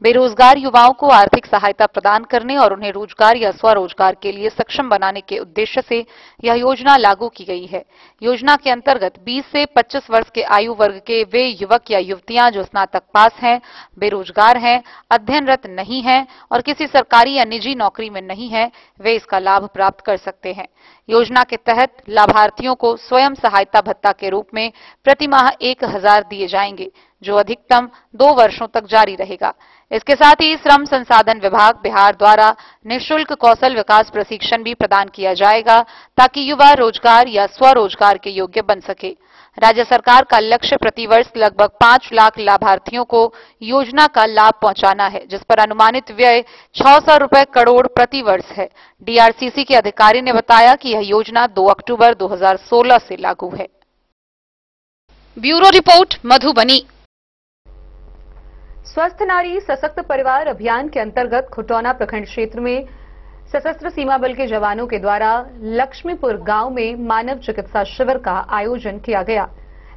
बेरोजगार युवाओं को आर्थिक सहायता प्रदान करने और उन्हें रोजगार या स्वरोजगार के लिए सक्षम बनाने के उद्देश्य से यह योजना लागू की गई है। योजना के अंतर्गत 20 से 25 वर्ष के आयु वर्ग के वे युवक या युवतियां जो स्नातक पास हैं, बेरोजगार हैं, अध्ययनरत नहीं हैं और किसी सरकारी या निजी नौकरी में नहीं है, वे इसका लाभ प्राप्त कर सकते हैं। योजना के तहत लाभार्थियों को स्वयं सहायता भत्ता के रूप में प्रति माह 1000 दिए जाएंगे, जो अधिकतम 2 वर्षों तक जारी रहेगा। इसके साथ ही श्रम संसाधन विभाग बिहार द्वारा निःशुल्क कौशल विकास प्रशिक्षण भी प्रदान किया जाएगा, ताकि युवा रोजगार या स्वरोजगार के योग्य बन सके। राज्य सरकार का लक्ष्य प्रतिवर्ष लगभग 5 लाख लाभार्थियों को योजना का लाभ पहुंचाना है, जिस पर अनुमानित व्यय 600 रुपए करोड़ प्रति वर्ष है। डीआरसीसी के अधिकारी ने बताया कि यह योजना 2 अक्टूबर 2016 से लागू है। Bureau report, Madhubani. स्वस्थ नारी सशक्त परिवार अभियान के अंतर्गत खुटौना प्रखंड क्षेत्र में सशस्त्र सीमा बल के जवानों के द्वारा लक्ष्मीपुर गांव में मानव चिकित्सा शिविर का आयोजन किया गया।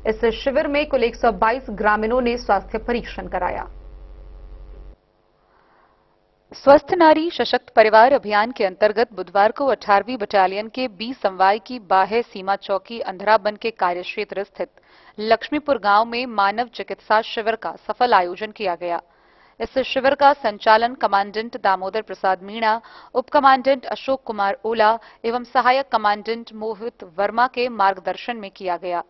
इस शिविर में कुल 122 ग्रामीणों ने स्वास्थ्य परीक्षण कराया। स्वस्थ नारी सशक्त परिवार अभियान के अंतर्गत बुधवार को 18वीं बटालियन के बी संवाई की बाह्य सीमा चौकी अंधराबन के कार्यक्षेत्र स्थित लक्ष्मीपुर गांव में मानव चिकित्सा शिविर का सफल आयोजन किया गया। इस शिविर का संचालन कमांडेंट दामोदर प्रसाद मीणा, उप कमांडेंट अशोक कुमार ओला एवं सहायक कमांडेंट मोहित वर्मा के मार्गदर्शन में किया गया।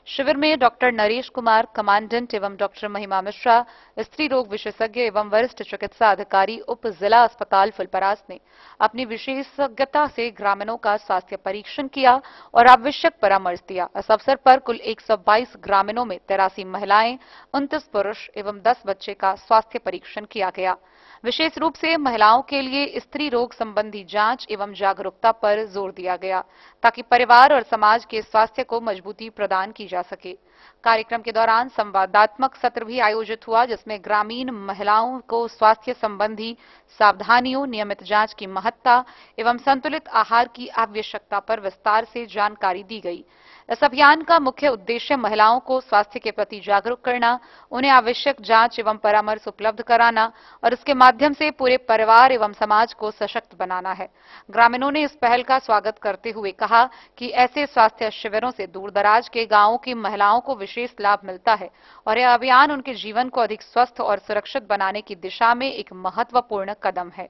शिविर में डॉक्टर नरेश कुमार, कमांडेंट एवं डॉक्टर महिमा मिश्रा, स्त्री रोग विशेषज्ञ एवं वरिष्ठ चिकित्सा अधिकारी उप जिला अस्पताल फुलपरास ने अपनी विशेषज्ञता से ग्रामीणों का स्वास्थ्य परीक्षण किया और आवश्यक परामर्श दिया। इस अवसर पर कुल 122 ग्रामीणों में 83 महिलाएं, 29 पुरुष एवं 10 बच्चे का स्वास्थ्य परीक्षण किया गया। विशेष रूप से महिलाओं के लिए स्त्री रोग संबंधी जांच एवं जागरूकता पर जोर दिया गया, ताकि परिवार और समाज के स्वास्थ्य को मजबूती प्रदान की जा सके। कार्यक्रम के दौरान संवादात्मक सत्र भी आयोजित हुआ, जिसमें ग्रामीण महिलाओं को स्वास्थ्य संबंधी सावधानियों, नियमित जांच की महत्ता एवं संतुलित आहार की आवश्यकता पर विस्तार से जानकारी दी गई। इस अभियान का मुख्य उद्देश्य महिलाओं को स्वास्थ्य के प्रति जागरूक करना, उन्हें आवश्यक जांच एवं परामर्श उपलब्ध कराना और इसके माध्यम से पूरे परिवार एवं समाज को सशक्त बनाना है। ग्रामीणों ने इस पहल का स्वागत करते हुए कहा कि ऐसे स्वास्थ्य शिविरों से दूरदराज के गांवों की महिलाओं को विशेष लाभ मिलता है और यह अभियान उनके जीवन को अधिक स्वस्थ और सुरक्षित बनाने की दिशा में एक महत्वपूर्ण कदम है।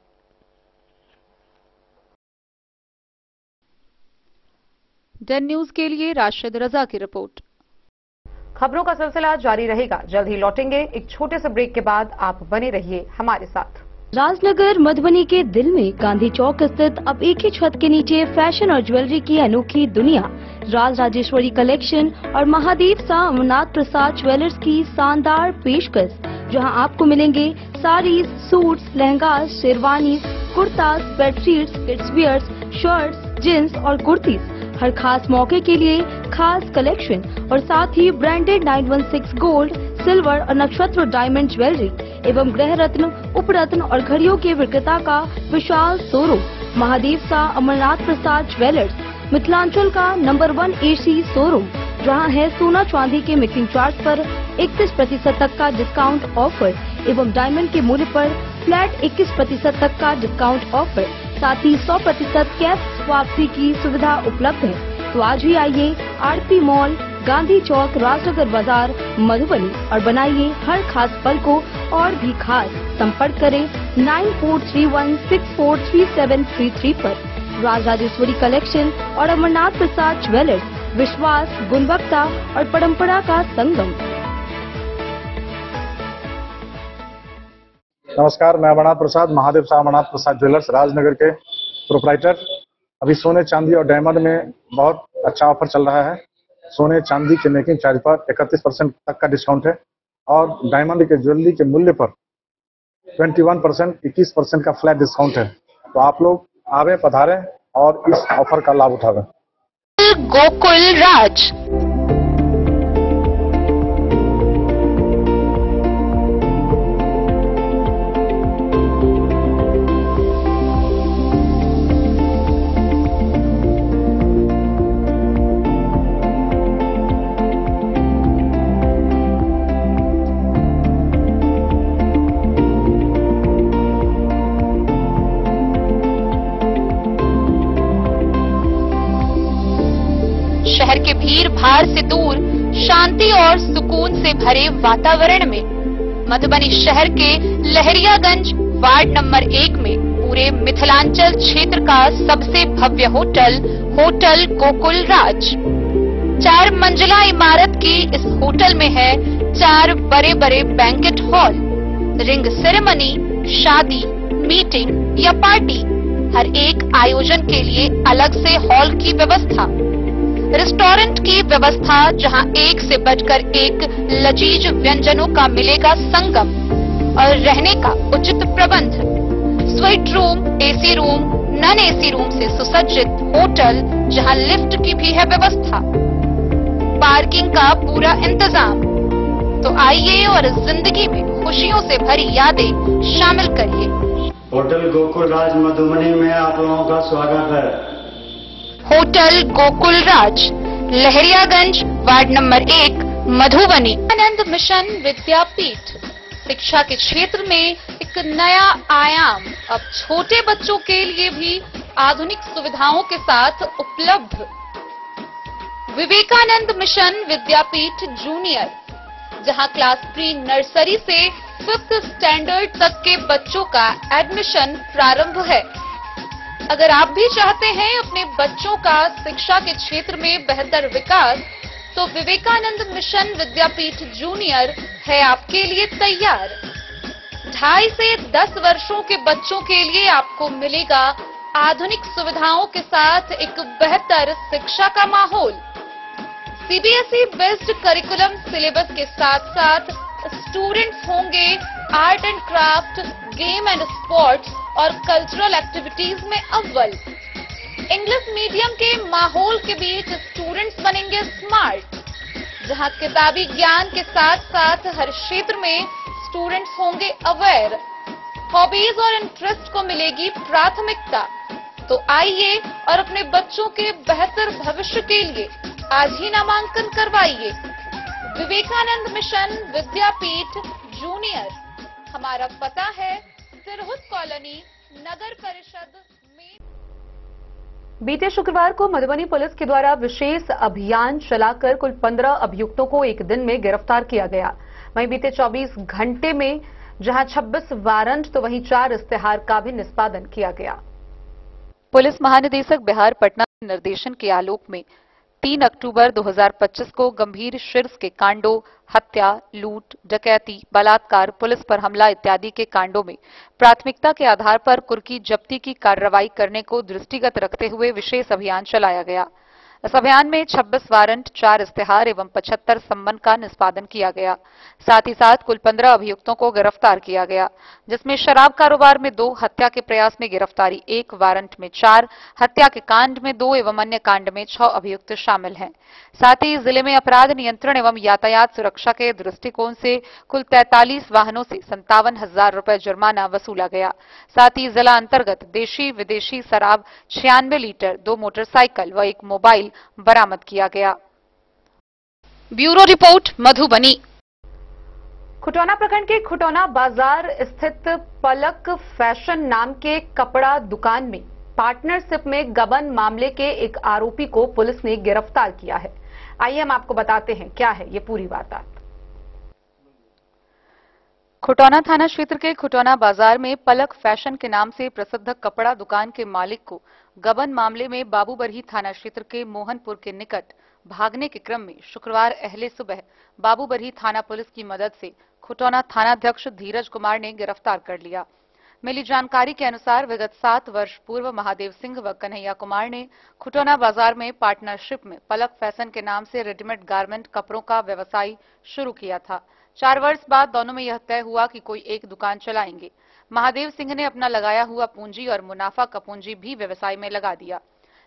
डन न्यूज के लिए राशिद रजा की रिपोर्ट। खबरों का सिलसिला जारी रहेगा, जल्द ही लौटेंगे। एक छोटे से ब्रेक के बाद आप बने रहिए हमारे साथ। राजनगर मधुबनी के दिल में गांधी चौक स्थित अब एक ही छत के नीचे फैशन और ज्वेलरी की अनोखी दुनिया राज राजेश्वरी कलेक्शन और महादेव शाह अमरनाथ प्रसाद ज्वेलर्स की शानदार पेशकश, जहां आपको मिलेंगे saris, suits, lehenga, sherwani, kurta, bedsheets, kids wears, shirts, jeans और कुर्तीज। हर खास मौके के लिए खास कलेक्शन और साथ ही ब्रांडेड 916 गोल्ड, सिल्वर और नक्षत्र डायमंड ज्वेलरी एवं गृह रत्न, उपरत्न और घड़ियों के विक्रेता का विशाल शोरूम महादेव शाह अमरनाथ प्रसाद ज्वेलर्स, मिथिलांचल का नंबर 1 एसी शोरूम, जहां है सोना चांदी के मेकिंग चार्ज पर 31% तक का डिस्काउंट ऑफर एवं डायमंड के मूल्य पर फ्लैट 21% तक का डिस्काउंट ऑफर, साथ ही 100% कैश वापसी की सुविधा उपलब्ध है। तो आज ही आइए आरपी मॉल, गांधी चौक, राजनगर बाजार, मधुबनी और बनाइए हर खास पल को और भी खास। संपर्क करें 9431643733 पर। राज राजेश्वरी कलेक्शन और अमरनाथ प्रसाद ज्वेलर्स, विश्वास, गुणवत्ता और परंपरा का संगम। नमस्कार, मैं अमरनाथ प्रसाद, महादेव शाह अमरनाथ प्रसाद ज्वेलर्स राजनगर के प्रोप्राइटर। अभी सोने, चांदी और डायमंड में बहुत अच्छा ऑफर चल रहा है। सोने चांदी के मेकिंग चार्ज पर 31% तक का डिस्काउंट है और डायमंड के ज्वेलरी के मूल्य पर 21%, 21% का फ्लैट डिस्काउंट है। तो आप लोग आवे, पधारें और इस ऑफर का लाभ उठावें। गोकुल राज। से दूर शांति और सुकून से भरे वातावरण में मधुबनी शहर के लहरियागंज वार्ड नंबर 1 में पूरे मिथिलांचल क्षेत्र का सबसे भव्य होटल होटल गोकुल राज 4 मंजिला इमारत की इस होटल में है 4 बड़े बड़े बैंकेट हॉल, रिंग सेरेमनी, शादी, मीटिंग या पार्टी, हर एक आयोजन के लिए अलग से हॉल की व्यवस्था, रेस्टोरेंट की व्यवस्था जहां एक से बढ़कर एक लजीज व्यंजनों का मिलेगा संगम और रहने का उचित प्रबंध, suite room, AC room, non AC room से सुसज्जित होटल जहां लिफ्ट की भी है व्यवस्था, पार्किंग का पूरा इंतजाम। तो आइए और जिंदगी में खुशियों से भरी यादें शामिल करिए। होटल गोकुल राज मधुबनी में आप लोगों का स्वागत है। होटल गोकुल राज, लहरियागंज, वार्ड नंबर 1, मधुबनी। आनंद मिशन विद्यापीठ शिक्षा के क्षेत्र में एक नया आयाम अब छोटे बच्चों के लिए भी आधुनिक सुविधाओं के साथ उपलब्ध। विवेकानंद मिशन विद्यापीठ जूनियर, जहां क्लास प्री नर्सरी से 5th स्टैंडर्ड तक के बच्चों का एडमिशन प्रारंभ है। अगर आप भी चाहते हैं अपने बच्चों का शिक्षा के क्षेत्र में बेहतर विकास, तो विवेकानंद मिशन विद्यापीठ जूनियर है आपके लिए तैयार। 2.5 से 10 वर्षों के बच्चों के लिए आपको मिलेगा आधुनिक सुविधाओं के साथ एक बेहतर शिक्षा का माहौल। सीबीएसई बेस्ड करिकुलम सिलेबस के साथ साथ स्टूडेंट्स होंगे art and craft, game and sports और कल्चरल एक्टिविटीज में अव्वल। इंग्लिश मीडियम के माहौल के बीच स्टूडेंट्स बनेंगे स्मार्ट, जहां किताबी ज्ञान के साथ साथ हर क्षेत्र में स्टूडेंट्स होंगे अवेयर। हॉबीज और इंटरेस्ट को मिलेगी प्राथमिकता। तो आइए और अपने बच्चों के बेहतर भविष्य के लिए आज ही नामांकन करवाइए। विवेकानंद मिशन विद्यापीठ जूनियर, हमारा पता है सिरहुत कॉलोनी, नगर परिषद में। बीते शुक्रवार को मधुबनी पुलिस के द्वारा विशेष अभियान चलाकर कुल 15 अभियुक्तों को एक दिन में गिरफ्तार किया गया। वहीं बीते 24 घंटे में जहां 26 वारंट तो वहीं 4 इस्तेहार का भी निष्पादन किया गया। पुलिस महानिदेशक बिहार पटना के निर्देशन के आलोक में 3 अक्टूबर 2025 को गंभीर शीर्ष के कांडों, हत्या, लूट, डकैती, बलात्कार, पुलिस पर हमला इत्यादि के कांडों में प्राथमिकता के आधार पर कुर्की जब्ती की कार्रवाई करने को दृष्टिगत रखते हुए विशेष अभियान चलाया गया। इस अभियान में 26 वारंट, 4 इस्तेहार एवं 75 सम्मन का निष्पादन किया गया। साथ ही साथ कुल 15 अभियुक्तों को गिरफ्तार किया गया, जिसमें शराब कारोबार में 2, हत्या के प्रयास में गिरफ्तारी 1, वारंट में 4, हत्या के कांड में 2 एवं अन्य कांड में 6 अभियुक्त शामिल हैं। साथ ही जिले में अपराध नियंत्रण एवं यातायात सुरक्षा के दृष्टिकोण से कुल 43 वाहनों से 57,000 रुपए जुर्माना वसूला गया। साथ ही जिला अंतर्गत देशी विदेशी शराब 96 लीटर, 2 मोटरसाइकिल व 1 मोबाइल बरामद किया गया। Bureau report Madhubani. खुटौना प्रखंड के खुटौना बाजार स्थित पलक फैशन नाम के कपड़ा दुकान में पार्टनरशिप में गबन मामले के एक आरोपी को पुलिस ने गिरफ्तार किया है। आइए हम आपको बताते हैं क्या है ये पूरी वारदात। खुटौना थाना क्षेत्र के खुटौना बाजार में पलक फैशन के नाम से प्रसिद्ध कपड़ा दुकान के मालिक को गबन मामले में बाबूबरही थाना क्षेत्र के मोहनपुर के निकट भागने के क्रम में शुक्रवार अहले सुबह बाबूबरही थाना पुलिस की मदद से खुटौना थानाध्यक्ष धीरज कुमार ने गिरफ्तार कर लिया। मिली जानकारी के अनुसार विगत 7 वर्ष पूर्व महादेव सिंह व कन्हैया कुमार ने खुटौना बाजार में पार्टनरशिप में पलक फैशन के नाम से रेडीमेड गारमेंट कपड़ों का व्यवसाय शुरू किया था। 4 वर्ष बाद दोनों में यह तय हुआ कि कोई एक दुकान चलाएंगे। महादेव सिंह ने अपना लगाया हुआ पूंजी और मुनाफा का पूंजी भी व्यवसाय में लगा दिया।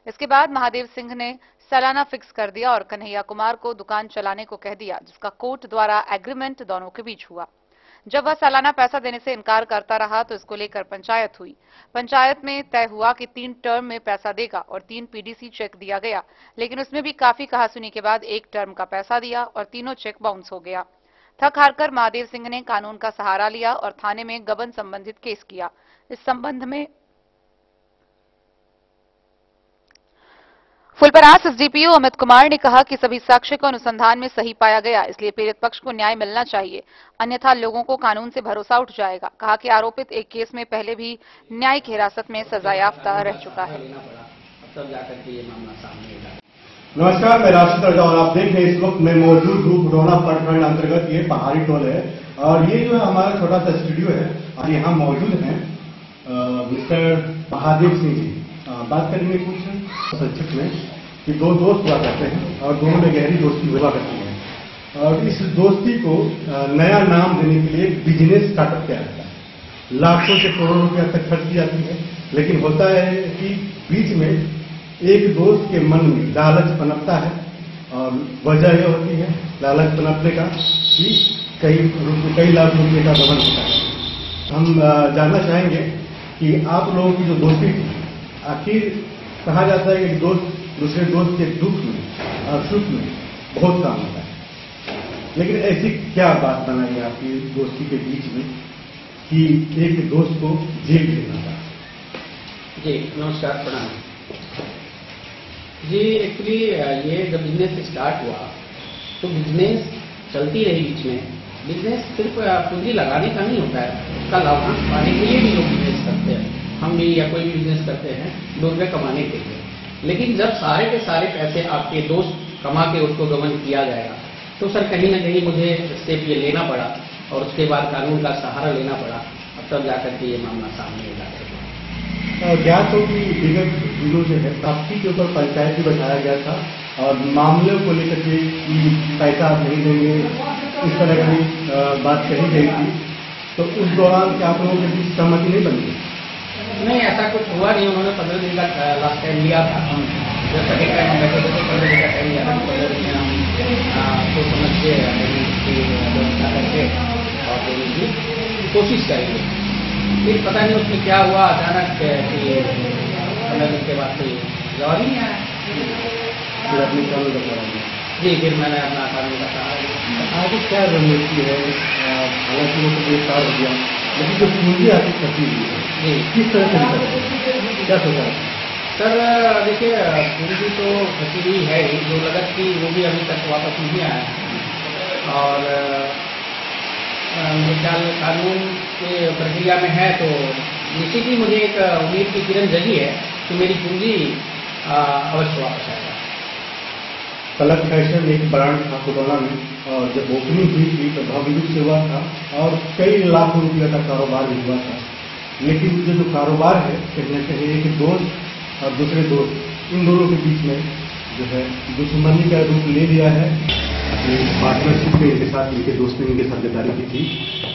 इसके बाद महादेव सिंह ने सालाना फिक्स कर दिया और कन्हैया कुमार को दुकान चलाने को कह दिया, जिसका कोर्ट द्वारा एग्रीमेंट दोनों के बीच हुआ। जब वह सालाना पैसा देने से इनकार करता रहा तो इसको लेकर पंचायत हुई। पंचायत में तय हुआ कि 3 टर्म में पैसा देगा और 3 पीडीसी चेक दिया गया, लेकिन उसमें भी काफी कहासुनी के बाद 1 टर्म का पैसा दिया और तीनों चेक बाउंस हो गया। थक हारकर महादेव सिंह ने कानून का सहारा लिया और थाने में गबन संबंधित केस किया। इस संबंध में फुलपरास एसडीपीओ अमित कुमार ने कहा कि सभी साक्ष्य को अनुसंधान में सही पाया गया, इसलिए पीड़ित पक्ष को न्याय मिलना चाहिए, अन्यथा लोगों को कानून से भरोसा उठ जाएगा। कहा कि आरोपित एक केस में पहले भी न्यायिक हिरासत में सजायाफ्ता रह चुका है। नमस्कार, मैं राशिद रजा और आप देख रहे हैं इस वक्त मैं मौजूद हूँ बुढ़ौना प्रखंड अंतर्गत ये पहाड़ी टोल है और ये जो है हमारा छोटा सा स्टूडियो है और यहाँ मौजूद हैं मिस्टर महादेव सिंह जी। बात करेंगे कुछ संक्षिप्त में कि दो दोस्त हुआ करते हैं और दोनों में गहरी दोस्ती हुआ करती है और इस दोस्ती को नया नाम देने के लिए बिजनेस स्टार्टअप किया जाता है। लाखों से करोड़ों रुपया तक खर्च की जाती है, लेकिन होता है कि बीच में एक दोस्त के मन में लालच पनपता है और वजह यह होती है लालच पनपने का कि कई लाख रुपये का गबन होता है। हम जानना चाहेंगे कि आप लोगों की जो दोस्ती थी, आखिर कहा जाता है कि दोस्त दूसरे दोस्त के दुख में और सुख में बहुत काम होता है, लेकिन ऐसी क्या बात बनाई आपकी दोस्ती के बीच में कि एक दोस्त को जेल भेजना था? जी नमस्कार, प्रणाम जी। एक्चुअली ये जब बिजनेस स्टार्ट हुआ तो बिजनेस चलती रही। बीच में बिजनेस सिर्फ पूंजी लगाने का नहीं होता है, उसका लाभांश पाने के लिए भी लोग बिजनेस करते हैं। हम भी या कोई भी बिजनेस करते हैं 2 रुपये कमाने के लिए, लेकिन जब सारे के सारे पैसे आपके दोस्त कमा के उसको गबन किया जाएगा तो सर कहीं ना कहीं मुझे स्टेप ये लेना पड़ा और उसके बाद कानून का सहारा लेना पड़ा। अब तब जाकर के ये मामला सामने आ गया। ज्ञात हो कि विगत दिनों जो है प्राप्ति के ऊपर पंचायत भी बैठाया गया था और मामले को लेकर के पैसा आप नहीं देंगे इस तरह की बात कही गई थी, तो उस दौरान क्या आप लोगों के बीच सहमति नहीं बनी? नहीं, ऐसा कुछ हुआ नहीं। उन्होंने 15 दिन का लास्ट टाइम लिया था। हम जब सेकेंड टाइम हम बैठे थे 15 दिन का टाइम लिया था। 15 दिन में हम सोच समझ के व्यवस्था करके और देने की कोशिश करेंगे। फिर पता नहीं उसमें क्या हुआ अचानक कि 15 दिन के बाद कोई जवाब नहीं आया। फिर अपनी कानून का सहारा जी, फिर मैंने अपना कानून का सहारा लिया। आगे क्या रणनीति है? हालांकि वो तो गिरफ्तार हो गया, लेकिन जो पूंजी आपकी फंसी हुई है किस तरह से क्या सोचा? सर देखिए, पूंजी तो फंसी हुई है, जो लगत थी वो भी अभी तक वापस नहीं आया है और मेरे ख्याल कानून के प्रक्रिया में है। तो निश्चित ही मुझे एक उम्मीद की किरण जगी है कि मेरी पूंजी अवश्य वापस आएगा। पलक फैशन एक ब्रांड था बुढ़ौना में और जब ओपनिंग हुई थी तो भव्य रूप से हुआ था और कई लाखों रुपये का कारोबार भी हुआ था, लेकिन जो कारोबार है कहीं न कहीं एक दोस्त और दूसरे दोस्त इन दोनों के बीच में जो है दुश्मनी का रूप ले लिया है। पार्टनरशिप में इनके साथ इनके दोस्त ने इनके साथ गद्दारी की थी।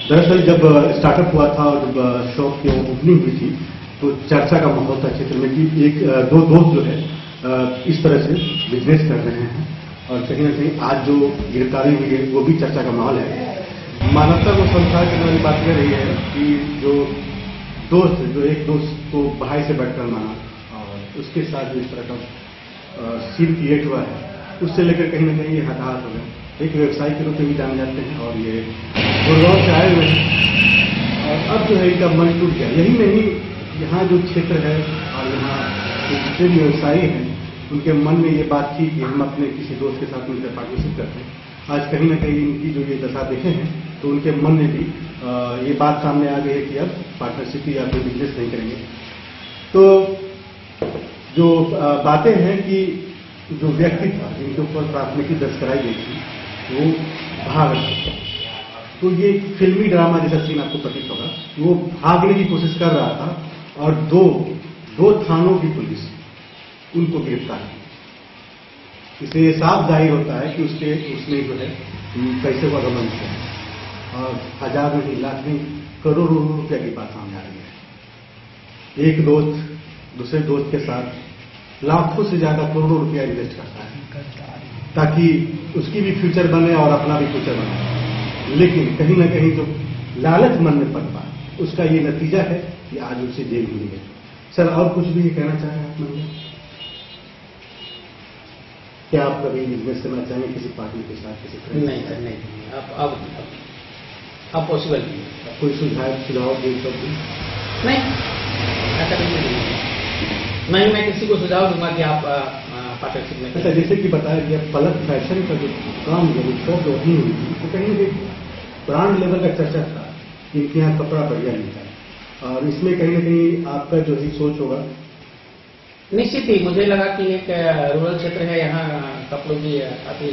दरअसल जब स्टार्टअप हुआ था और जब शॉप की ओपनिंग हुई थी तो चर्चा का माहौल था क्षेत्र में कि दो दोस्त जो है इस तरह से बिजनेस कर रहे हैं और कहीं ना कहीं आज जो गिरफ्तारी हुई है वो भी चर्चा का माहौल है। मानवता को संसार करने वाली बात यह रही है कि जो दोस्त जो एक दोस्त को भाई से बढ़कर माना और उसके साथ जो इस तरह का सीन क्रिएट हुआ है उससे लेकर कहीं ना कहीं ये हताहत हो गया। एक व्यवसाय के रूप में भी जाने जाते हैं और ये गुड़गांव से आए हुए हैं और अब जो है इनका मन टूट गया। यही नहीं, यहाँ जो क्षेत्र है और यहाँ जितने भी व्यवसायी हैं उनके मन में ये बात थी कि हम अपने किसी दोस्त के साथ मिलकर पार्टनरशिप करते हैं। आज कहीं ना कहीं इनकी जो ये दशा देखे हैं तो उनके मन में भी ये बात सामने आ गई है कि अब पार्टनरशिप या कोई बिजनेस नहीं करेंगे। तो जो बातें हैं कि जो व्यक्ति था जिनके ऊपर प्राथमिकी दर्ज कराई गई थी वो भाग रहा, तो ये फिल्मी ड्रामा जैसा सीन आपको प्रतीत होगा। वो भागने की कोशिश कर रहा था और दो थानों की पुलिस उनको गिरफ्तार की। इससे ये साफ जाहिर होता है कि उसने जो है पैसे का गबन किया और हजार नहीं लाख नहीं करोड़ों रुपया की बात सामने आ रही है। एक दोस्त दूसरे दोस्त के साथ लाखों से ज्यादा करोड़ों रुपया इन्वेस्ट करता है ताकि उसकी भी फ्यूचर बने और अपना भी फ्यूचर बने, लेकिन कहीं ना कहीं जो लालच मन में पनपा उसका ये नतीजा है कि आज उसे जेल मिली है। सर और कुछ भी ये कहना चाहें आप लोग? क्या आप कभी बिजनेस करना चाहेंगे किसी पार्टनर के साथ? किसी नहीं सर, नहीं। अब पॉसिबल नहीं। कोई सुझाव दे सकते? नहीं, ऐसा नहीं। मैं किसी को सुझाव दूंगा कि आप पार्टनरशिप में। अच्छा, जैसे कि बताया गया पलक फैशन का जो काम जो शॉप ओपनिंग हुई थी वो कहीं ना कहीं ब्रांड लेवल का चर्चा था, इनके यहाँ कपड़ा बढ़िया मिलता है और इसमें कहीं ना कहीं आपका जो ही सोच होगा। निश्चित ही मुझे लगा कि एक रूरल क्षेत्र है, यहाँ कपड़ों की काफी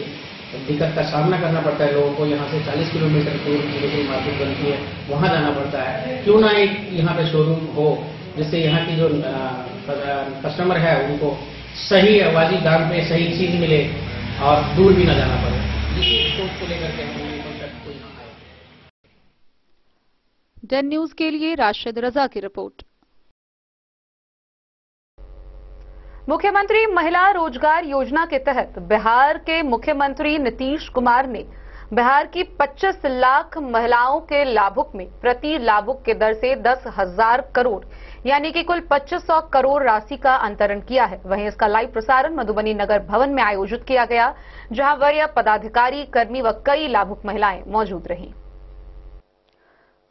दिक्कत का सामना करना पड़ता है लोगों को। यहाँ से 40 किलोमीटर दूर की मार्केट बनती है, वहाँ जाना पड़ता है। क्यों ना एक यहाँ पे शोरूम हो जिससे यहाँ की जो कस्टमर है उनको सही वाजिब दाम पे सही चीज मिले और दूर भी ना जाना पड़े। इसी सोच को लेकर के हम डन न्यूज के लिए राशिद रजा की रिपोर्ट। मुख्यमंत्री महिला रोजगार योजना के तहत बिहार के मुख्यमंत्री नीतीश कुमार ने बिहार की 25 लाख महिलाओं के लाभुक में प्रति लाभुक के दर से 10,000 करोड़ यानी कि कुल 2500 करोड़ राशि का अंतरण किया है। वहीं इसका लाइव प्रसारण मधुबनी नगर भवन में आयोजित किया गया, जहां वरीय पदाधिकारी, कर्मी व कई लाभुक महिलाएं मौजूद रहीं।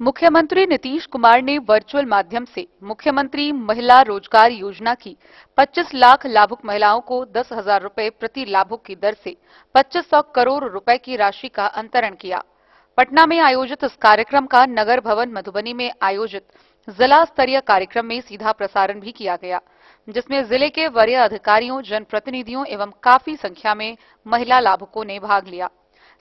मुख्यमंत्री नीतीश कुमार ने वर्चुअल माध्यम से मुख्यमंत्री महिला रोजगार योजना की 25 लाख लाभुक महिलाओं को 10,000 रुपए प्रति लाभुक की दर से 2500 करोड़ रुपए की राशि का अंतरण किया। पटना में आयोजित इस कार्यक्रम का नगर भवन मधुबनी में आयोजित जिला स्तरीय कार्यक्रम में सीधा प्रसारण भी किया गया, जिसमें जिले के वरीय अधिकारियों, जनप्रतिनिधियों एवं काफी संख्या में महिला लाभुकों ने भाग लिया।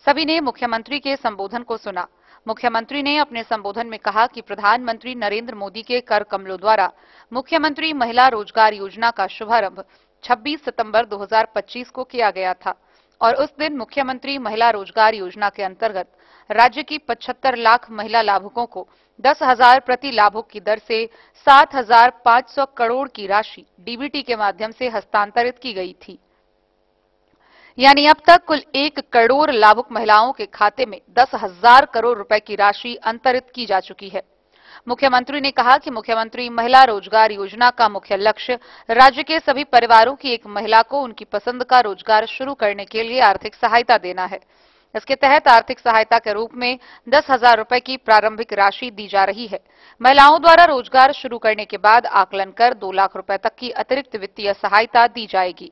सभी ने मुख्यमंत्री के संबोधन को सुना। मुख्यमंत्री ने अपने संबोधन में कहा कि प्रधानमंत्री नरेंद्र मोदी के कर कमलों द्वारा मुख्यमंत्री महिला रोजगार योजना का शुभारंभ 26 सितंबर 2025 को किया गया था और उस दिन मुख्यमंत्री महिला रोजगार योजना के अंतर्गत राज्य की 75 लाख महिला लाभुकों को 10,000 प्रति लाभुक की दर से 7,500 करोड़ की राशि डीबीटी के माध्यम से हस्तांतरित की गई थी। यानी अब तक कुल 1 करोड़ लाभुक महिलाओं के खाते में 10,000 करोड़ रुपए की राशि अंतरित की जा चुकी है। मुख्यमंत्री ने कहा कि मुख्यमंत्री महिला रोजगार योजना का मुख्य लक्ष्य राज्य के सभी परिवारों की एक महिला को उनकी पसंद का रोजगार शुरू करने के लिए आर्थिक सहायता देना है। इसके तहत आर्थिक सहायता के रूप में 10,000 रुपए की प्रारंभिक राशि दी जा रही है। महिलाओं द्वारा रोजगार शुरू करने के बाद आकलन कर 2 लाख रुपए तक की अतिरिक्त वित्तीय सहायता दी जाएगी।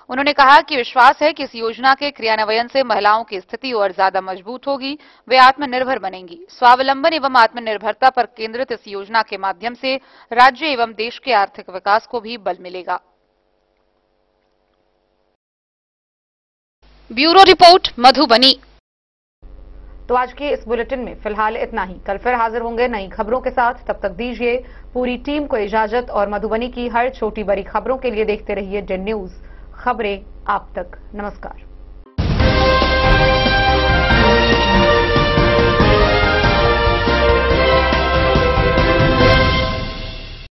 उन्होंने कहा कि विश्वास है कि इस योजना के क्रियान्वयन से महिलाओं की स्थिति और ज्यादा मजबूत होगी, वे आत्मनिर्भर बनेंगी। स्वावलंबन एवं आत्मनिर्भरता पर केंद्रित इस योजना के माध्यम से राज्य एवं देश के आर्थिक विकास को भी बल मिलेगा। Bureau report Madhubani. तो आज के इस बुलेटिन में फिलहाल इतना ही। कल फिर हाजिर होंगे नई खबरों के साथ। तब तक दीजिए पूरी टीम को इजाजत और मधुबनी की हर छोटी बड़ी खबरों के लिए देखते रहिए डन न्यूज, खबरें आप तक। नमस्कार।